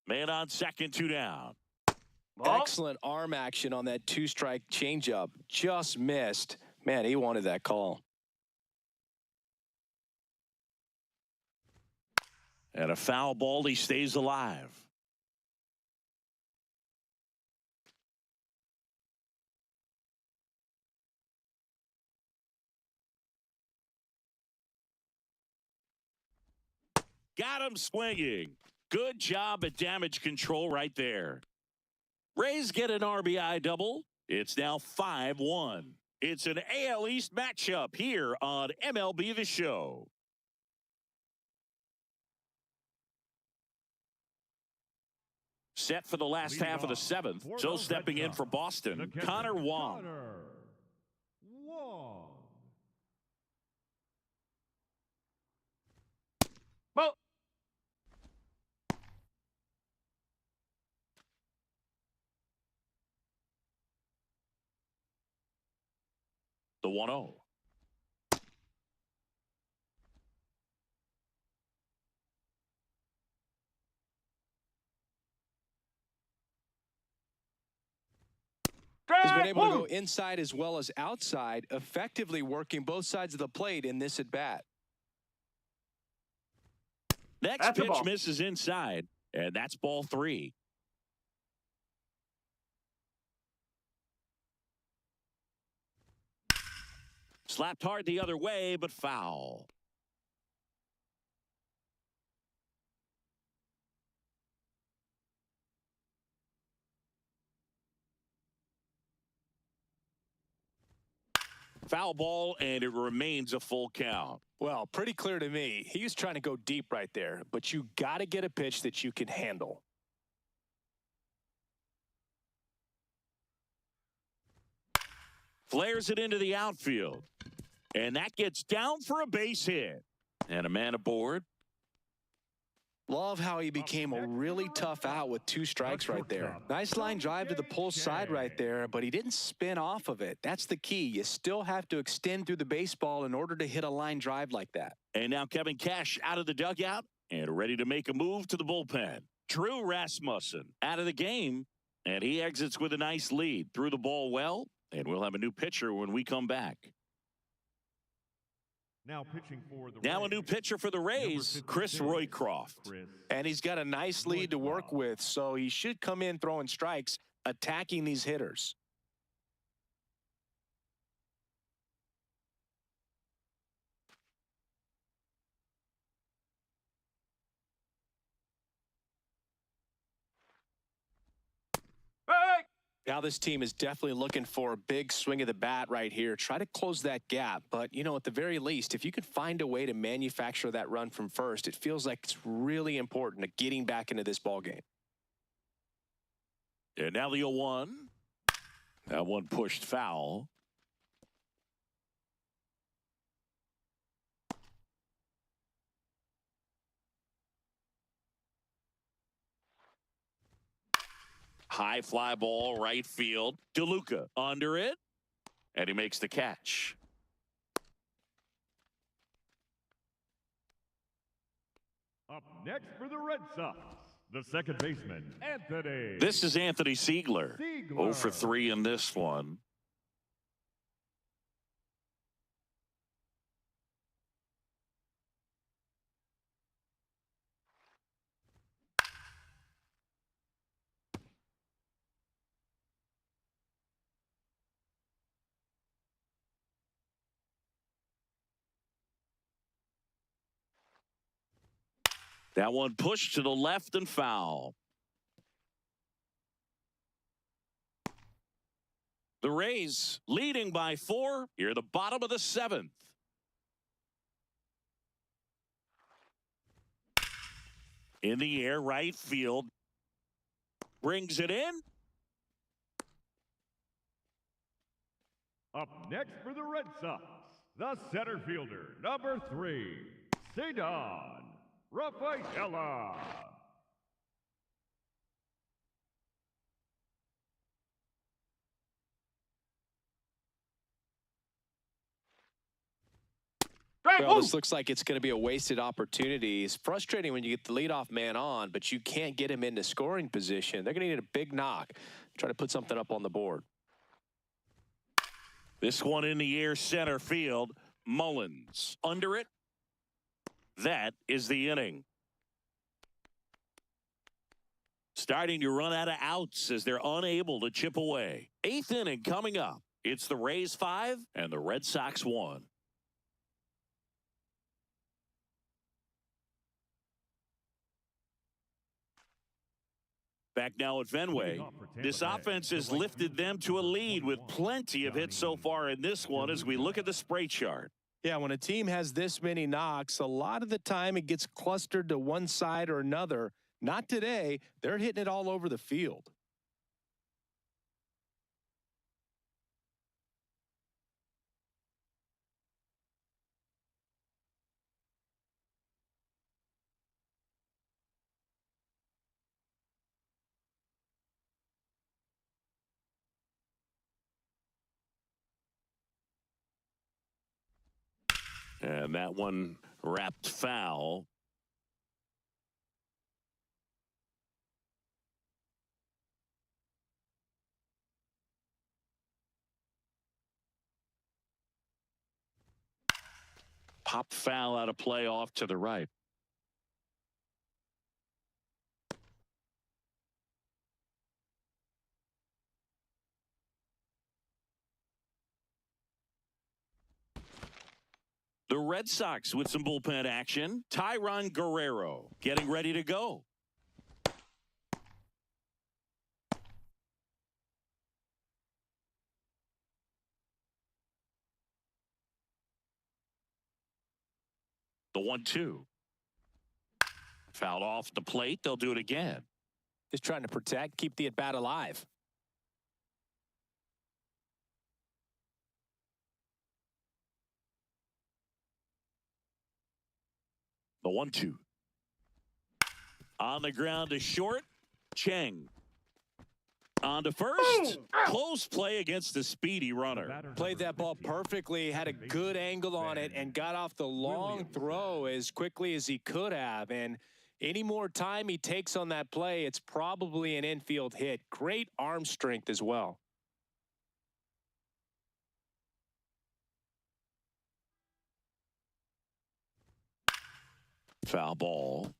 Man on second, 2 down. Excellent arm action on that 2-strike changeup. Just missed. Man, he wanted that call. And a foul ball. He stays alive. Got him swinging. Good job at damage control right there. Rays get an RBI double. It's now 5-1. It's an AL East matchup here on MLB The Show. Set for the last half of the 7th. So stepping in for Boston, Connor Wong. Well, The 1-0. He's been able to go inside as well as outside, effectively working both sides of the plate in this at-bat. Next That's a pitch ball. misses inside, and that's ball 3. Slapped hard the other way, but foul. Foul ball, and it remains a full count. Well, pretty clear to me. He was trying to go deep right there, but you got to get a pitch that you can handle. Flares it into the outfield. And that gets down for a base hit. And a man aboard. Love how he became a really tough out with 2 strikes right there. Nice line drive to the pull side right there, but he didn't spin off of it. That's the key. You still have to extend through the baseball in order to hit a line drive like that. And now Kevin Cash out of the dugout and ready to make a move to the bullpen. Drew Rasmussen out of the game, and he exits with a nice lead. Threw the ball well, and we'll have a new pitcher when we come back. Now pitching for the Now a Rays, new pitcher for the Rays, Chris Roycroft. And he's got a nice lead to work with, so he should come in throwing strikes, attacking these hitters. Hey! Now this team is definitely looking for a big swing of the bat right here. Try to close that gap. But, you know, at the very least, if you could find a way to manufacture that run from first, it feels like it's really important to getting back into this ball game. And now the 0-1. That one pushed foul. High fly ball, right field. DeLuca under it, and he makes the catch. up next for the Red Sox, the second baseman, Anthony. This is Anthony Siegler. 0 for 3 in this one. That one pushed to the left and foul. The Rays leading by 4 here at the bottom of the 7th. In the air, right field. Brings it in. Up next for the Red Sox, the center fielder, number 3, Cedon Rafaela. Well, this looks like it's going to be a wasted opportunity. It's frustrating when you get the leadoff man on, but you can't get him into scoring position. They're going to need a big knock. Try to put something up on the board. This one in the air, center field. Mullins under it. That is the inning. Starting to run out of outs as they're unable to chip away. 8th inning coming up. It's the Rays 5 and the Red Sox 1. Back now at Fenway. This offense has lifted them to a lead with plenty of hits so far in this one as we look at the spray chart. Yeah, when a team has this many knocks, a lot of the time it gets clustered to one side or another. Not today. They're hitting it all over the field. And that one wrapped foul. Pop foul out of play off to the right. The Red Sox with some bullpen action. Tyron Guerrero getting ready to go. The 1-2. Fouled off the plate. They'll do it again. Just trying to protect, keep the at-bat alive. The 1-2. On the ground to short. Cheng. On to first. Close play against the speedy runner. Played that ball perfectly, had a good angle on it, and got off the long throw as quickly as he could have. And any more time he takes on that play, it's probably an infield hit. Great arm strength as well. Foul ball.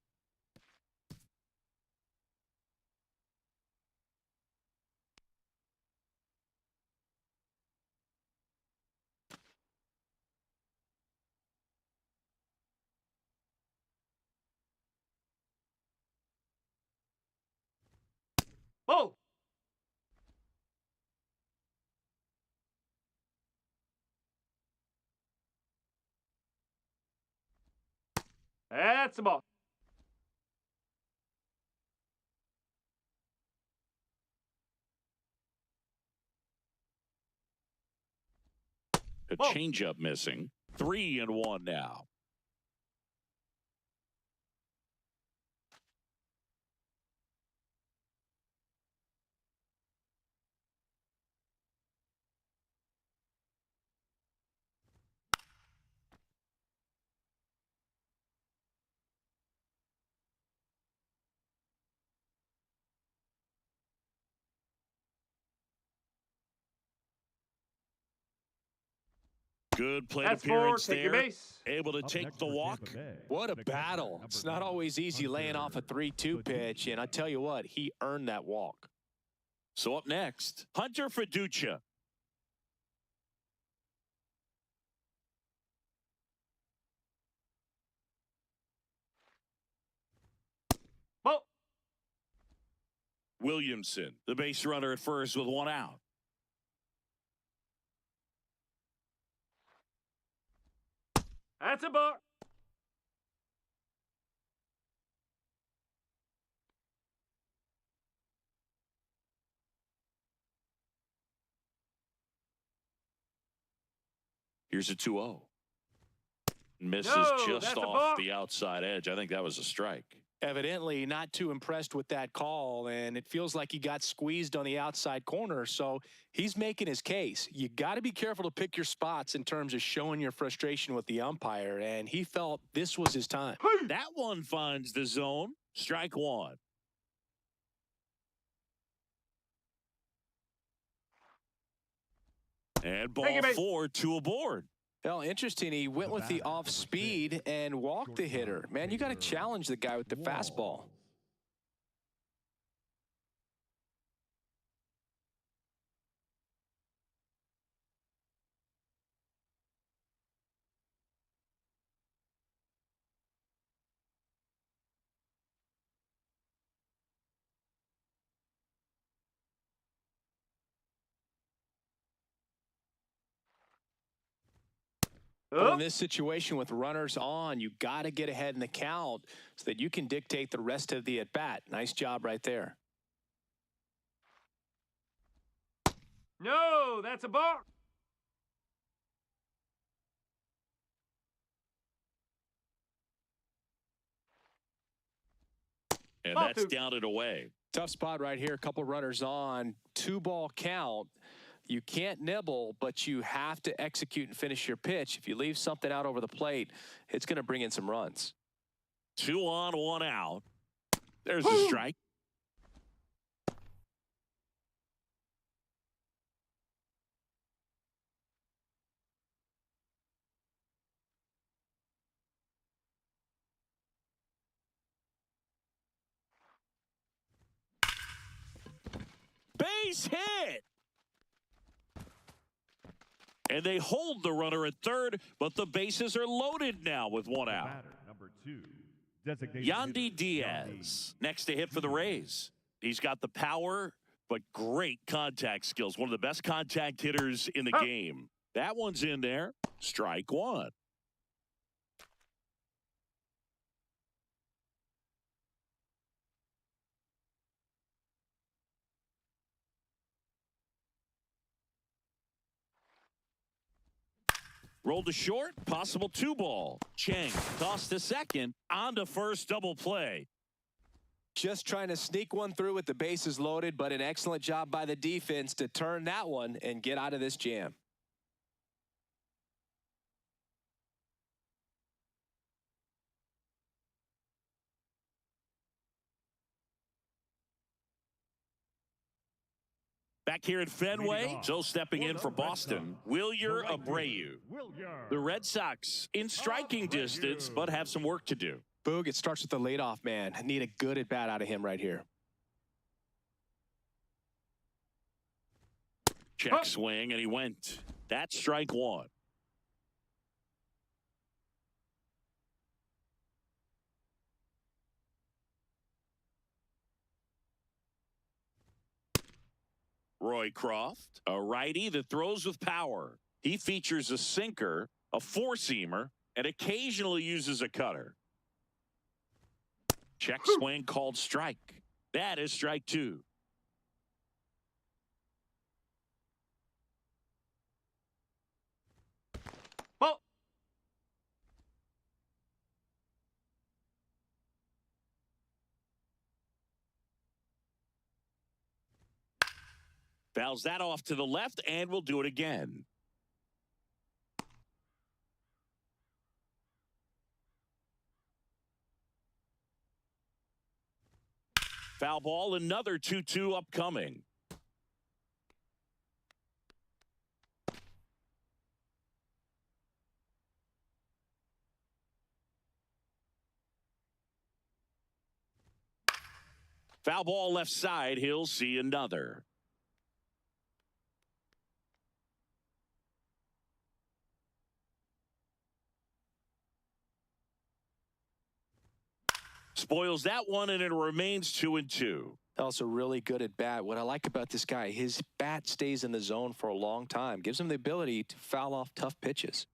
Oh! That's the ball. A changeup missing. 3-1 now. Good plate That's appearance 4. Take your there. base. Able to take the walk. What a battle. It's not always easy laying off a 3-2 pitch, and I tell you what, he earned that walk. So up next, Hunter Fiducia. Ball. Williamson, the base runner at first with 1 out. That's a ball. Here's a 2-0. Misses No, just that's a off ball. the outside edge. I think that was a strike. Evidently not too impressed with that call, and it feels like he got squeezed on the outside corner, so he's making his case. You got to be careful to pick your spots in terms of showing your frustration with the umpire, and he felt this was his time. That one finds the zone. Strike 1. And ball 4, 2 aboard. Well, interesting. He went with the off speed and walked the hitter. Man, you got to challenge the guy with the fastball. Well, in this situation with runners on, you got to get ahead in the count so that you can dictate the rest of the at-bat. Nice job right there. No, that's a ball. And Ball that's 2. down and away. Tough spot right here. A couple runners on. 2-ball count. You can't nibble, but you have to execute and finish your pitch. If you leave something out over the plate, it's going to bring in some runs. 2 on, 1 out. There's a strike. Base hit. And they hold the runner at third, but the bases are loaded now with one out. Batter number 2, designated Yandy hitter, Diaz next to hit for the Rays. He's got the power, but great contact skills. One of the best contact hitters in the game. That one's in there. Strike one. Rolled to short, possible 2-ball. Chang tossed to second, on to first, double play. Just trying to sneak one through with the bases loaded, but an excellent job by the defense to turn that one and get out of this jam. Back here at Fenway, so stepping in for Boston, Wilyer Abreu. The Red Sox in striking distance, but have some work to do. Boog, it starts with the leadoff man. Need a good at-bat out of him right here. Check swing, and he went. That's strike one. Roycroft, a righty that throws with power. He features a sinker, a four-seamer, and occasionally uses a cutter. Check swing called strike. That is strike two. Ball. Fouls that off to the left, and we'll do it again. Foul ball, another 2-2 upcoming. Foul ball left side, he'll see another. Spoils that one, and it remains 2-2. Also really good at bat. What I like about this guy, his bat stays in the zone for a long time. Gives him the ability to foul off tough pitches.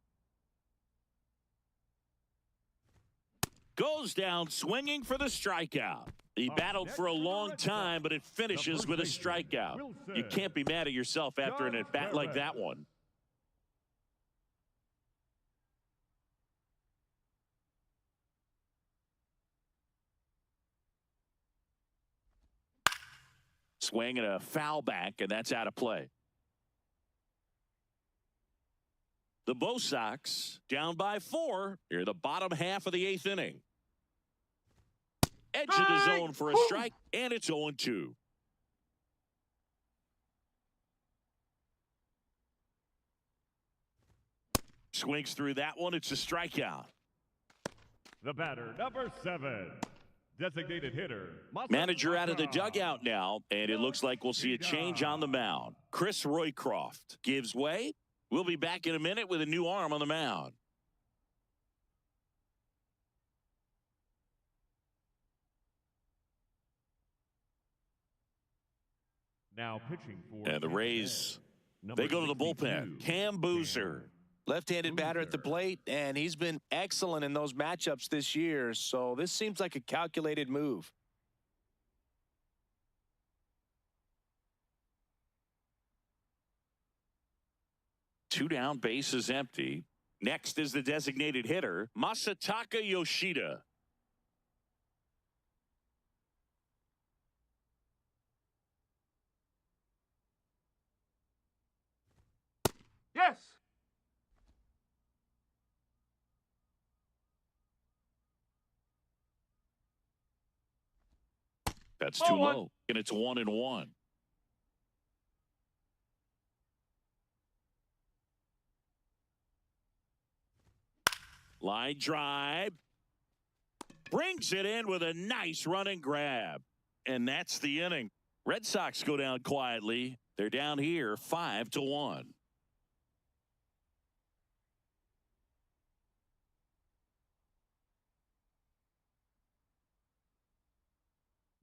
Goes down swinging for the strikeout. He battled for a long time, but it finishes with a strikeout. You can't be mad at yourself after an at-bat like that one. Swing and a foul back, and that's out of play. The Bo Sox down by 4 near the bottom half of the 8th inning. Edge of the zone for a strike, and it's 0-2. Swings through that one. It's a strikeout. The batter, number 7. Designated hitter. Manager out of the dugout now, and it looks like we'll see a change on the mound. Chris Roycroft gives way. We'll be back in a minute with a new arm on the mound. Now pitching for And the Rays, they go to the bullpen. Cam Boozer. Left-handed batter at the plate, and he's been excellent in those matchups this year, so this seems like a calculated move. Two down, base is empty. Next is the designated hitter, Masataka Yoshida. Yes. That's too low, and it's 1-1. Line drive. Brings it in with a nice running grab. And that's the inning. Red Sox go down quietly. They're down here 5-1.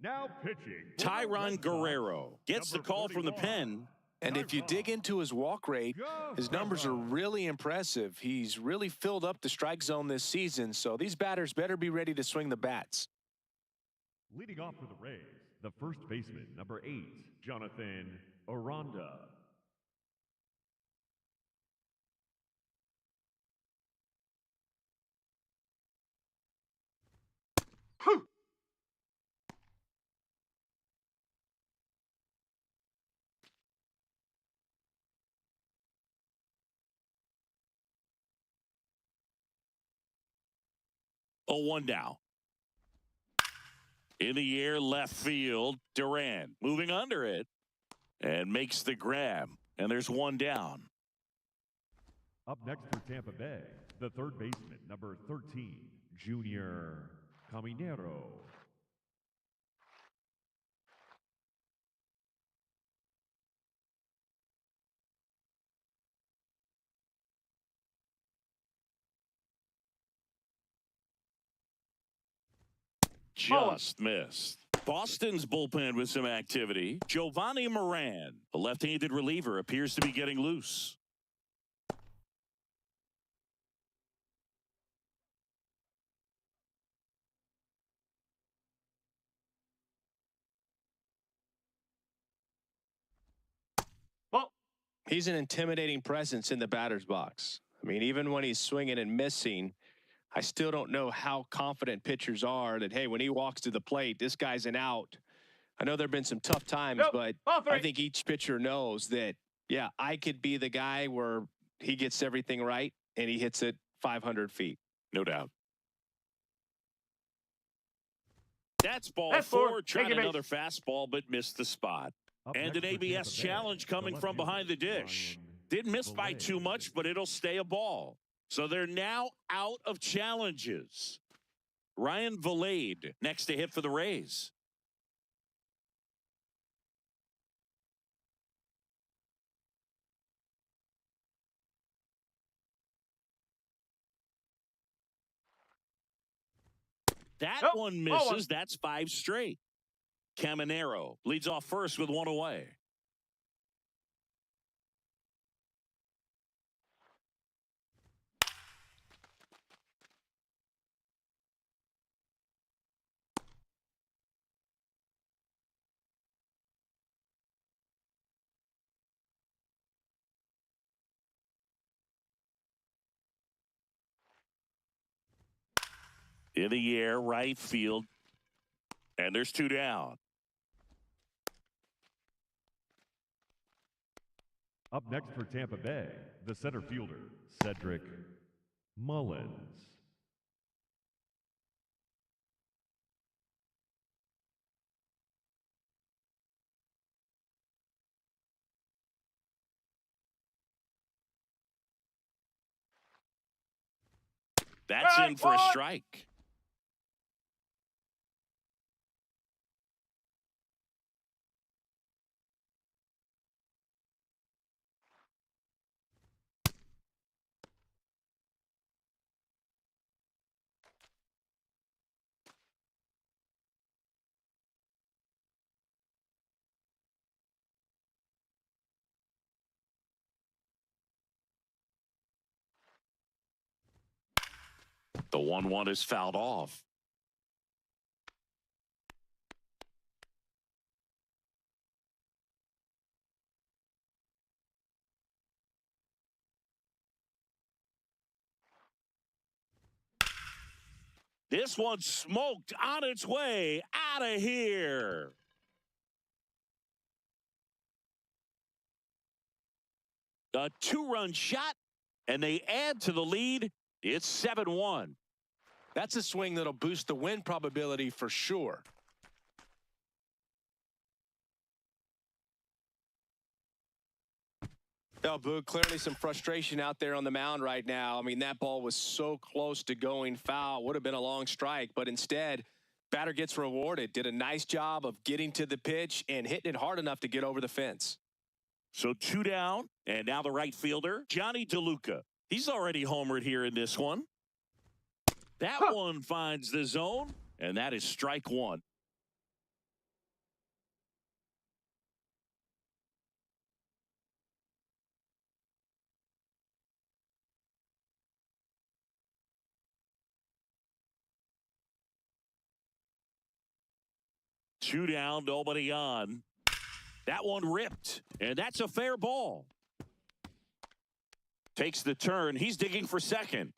Now pitching. for the Tyron Red Sox, Guerrero gets the number call from the 41. pen. And if you dig into his walk rate, his numbers are Guerrero. really impressive. He's really filled up the strike zone this season, so these batters better be ready to swing the bats. Leading off for the Rays, the first baseman, number 8, Jonathan Aranda. Whew. A 1 now. In the air, left field. Duran moving under it and makes the grab. And there's 1 down. Up next for Tampa Bay, the third baseman, number 13, Junior Caminero. Just missed. Boston's bullpen with some activity. Giovanni Moran, a left-handed reliever, appears to be getting loose. Ball. He's an intimidating presence in the batter's box. I mean, even when he's swinging and missing, I still don't know how confident pitchers are that, hey, when he walks to the plate, this guy's an out. I know there have been some tough times, Nope. but Ball 3. I think each pitcher knows that, yeah, I could be the guy where he gets everything right and he hits it 500 feet. No doubt. That's ball That's 4. four. Tried Take your another fastball, but missed the spot. Up And next an for ABS Tampa Bay, challenge coming the from behind the left-hander, dish. Ryan Didn't miss by Valet. too much, but it'll stay a ball. So they're now out of challenges. Ryan Valade next to hit for the Rays. That Nope. one Ball 1. misses. That's 5 straight. Caminero leads off first with 1 away. In the air, right field. And there's 2 down. Up next for Tampa Bay, the center fielder, Cedric Mullins. That's in for a Strike 1. strike. The 1-1 is fouled off. This one smoked on its way out of here. A 2-run shot, and they add to the lead. It's 7-1. That's a swing that'll boost the win probability for sure. Well, Boog, clearly some frustration out there on the mound right now. I mean, that ball was so close to going foul. Would have been a long strike, but instead, batter gets rewarded. Did a nice job of getting to the pitch and hitting it hard enough to get over the fence. So 2 down, and now the right fielder, Johnny DeLuca. He's already homered here in this one. That one finds the zone, and that is strike 1. 2 down, nobody on. That one ripped, and that's a fair ball. Takes the turn. He's digging for second.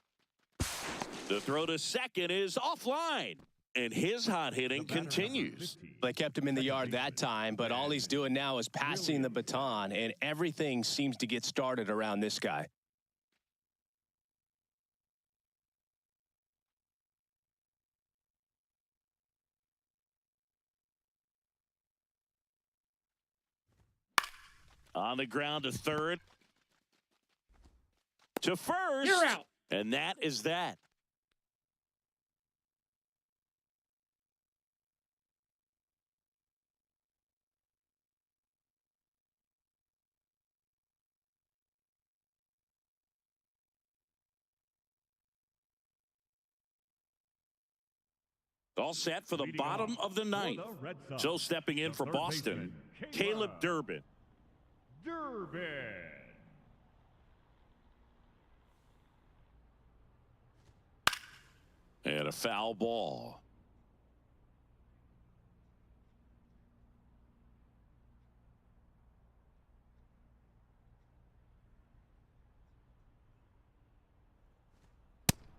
The throw to second is offline, and his hot hitting continues. They kept him in the yard that time, but all he's doing now is passing the baton, and everything seems to get started around this guy. On the ground to third. To first. You're out. And that is that. All set for the bottom of the ninth. So stepping in for Boston, Caleb Durbin. And a foul ball.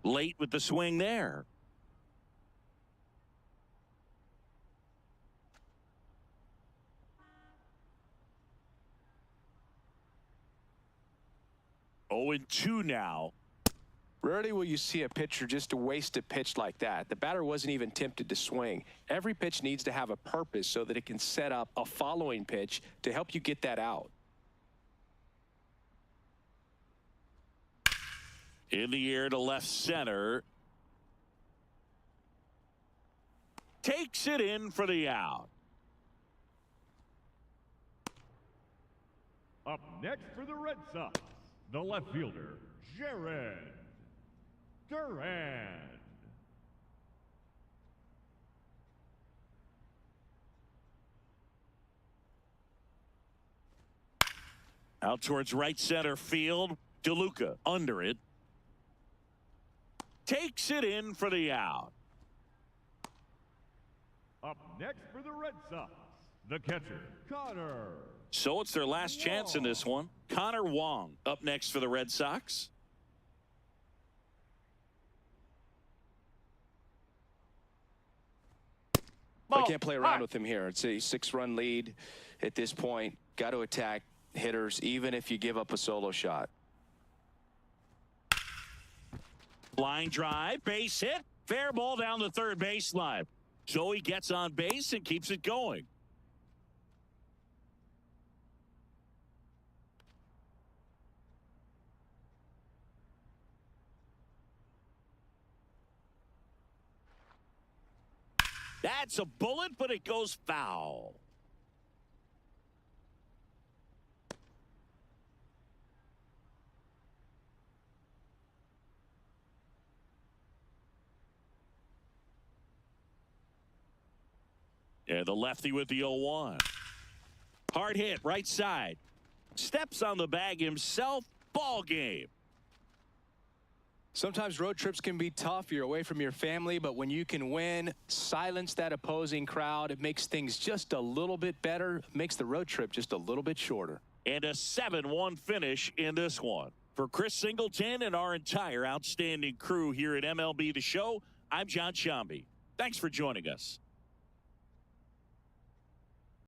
Late with the swing there. Oh, and 2 now. Rarely will you see a pitcher just to waste a pitch like that. The batter wasn't even tempted to swing. Every pitch needs to have a purpose so that it can set up a following pitch to help you get that out. In the air to left center. Takes it in for the out. Up next for the Red Sox, the left fielder, Jared Duran. Out towards right center field. DeLuca under it. Takes it in for the out. Up next for the Red Sox, the catcher, Connor. So it's their last chance in this one. Connor Wong up next for the Red Sox. I can't play around with him here. It's a 6-run lead at this point. Got to attack hitters, even if you give up a solo shot. Line drive, base hit, fair ball down the third baseline. So he gets on base and keeps it going. That's a bullet, but it goes foul. Yeah, the lefty with the 0-1. Hard hit, right side. Steps on the bag himself. Ball game. Sometimes road trips can be tough. You're away from your family, but when you can win, silence that opposing crowd, it makes things just a little bit better, makes the road trip just a little bit shorter. And a 7-1 finish in this one. For Chris Singleton and our entire outstanding crew here at MLB The Show, I'm John Shambi. Thanks for joining us.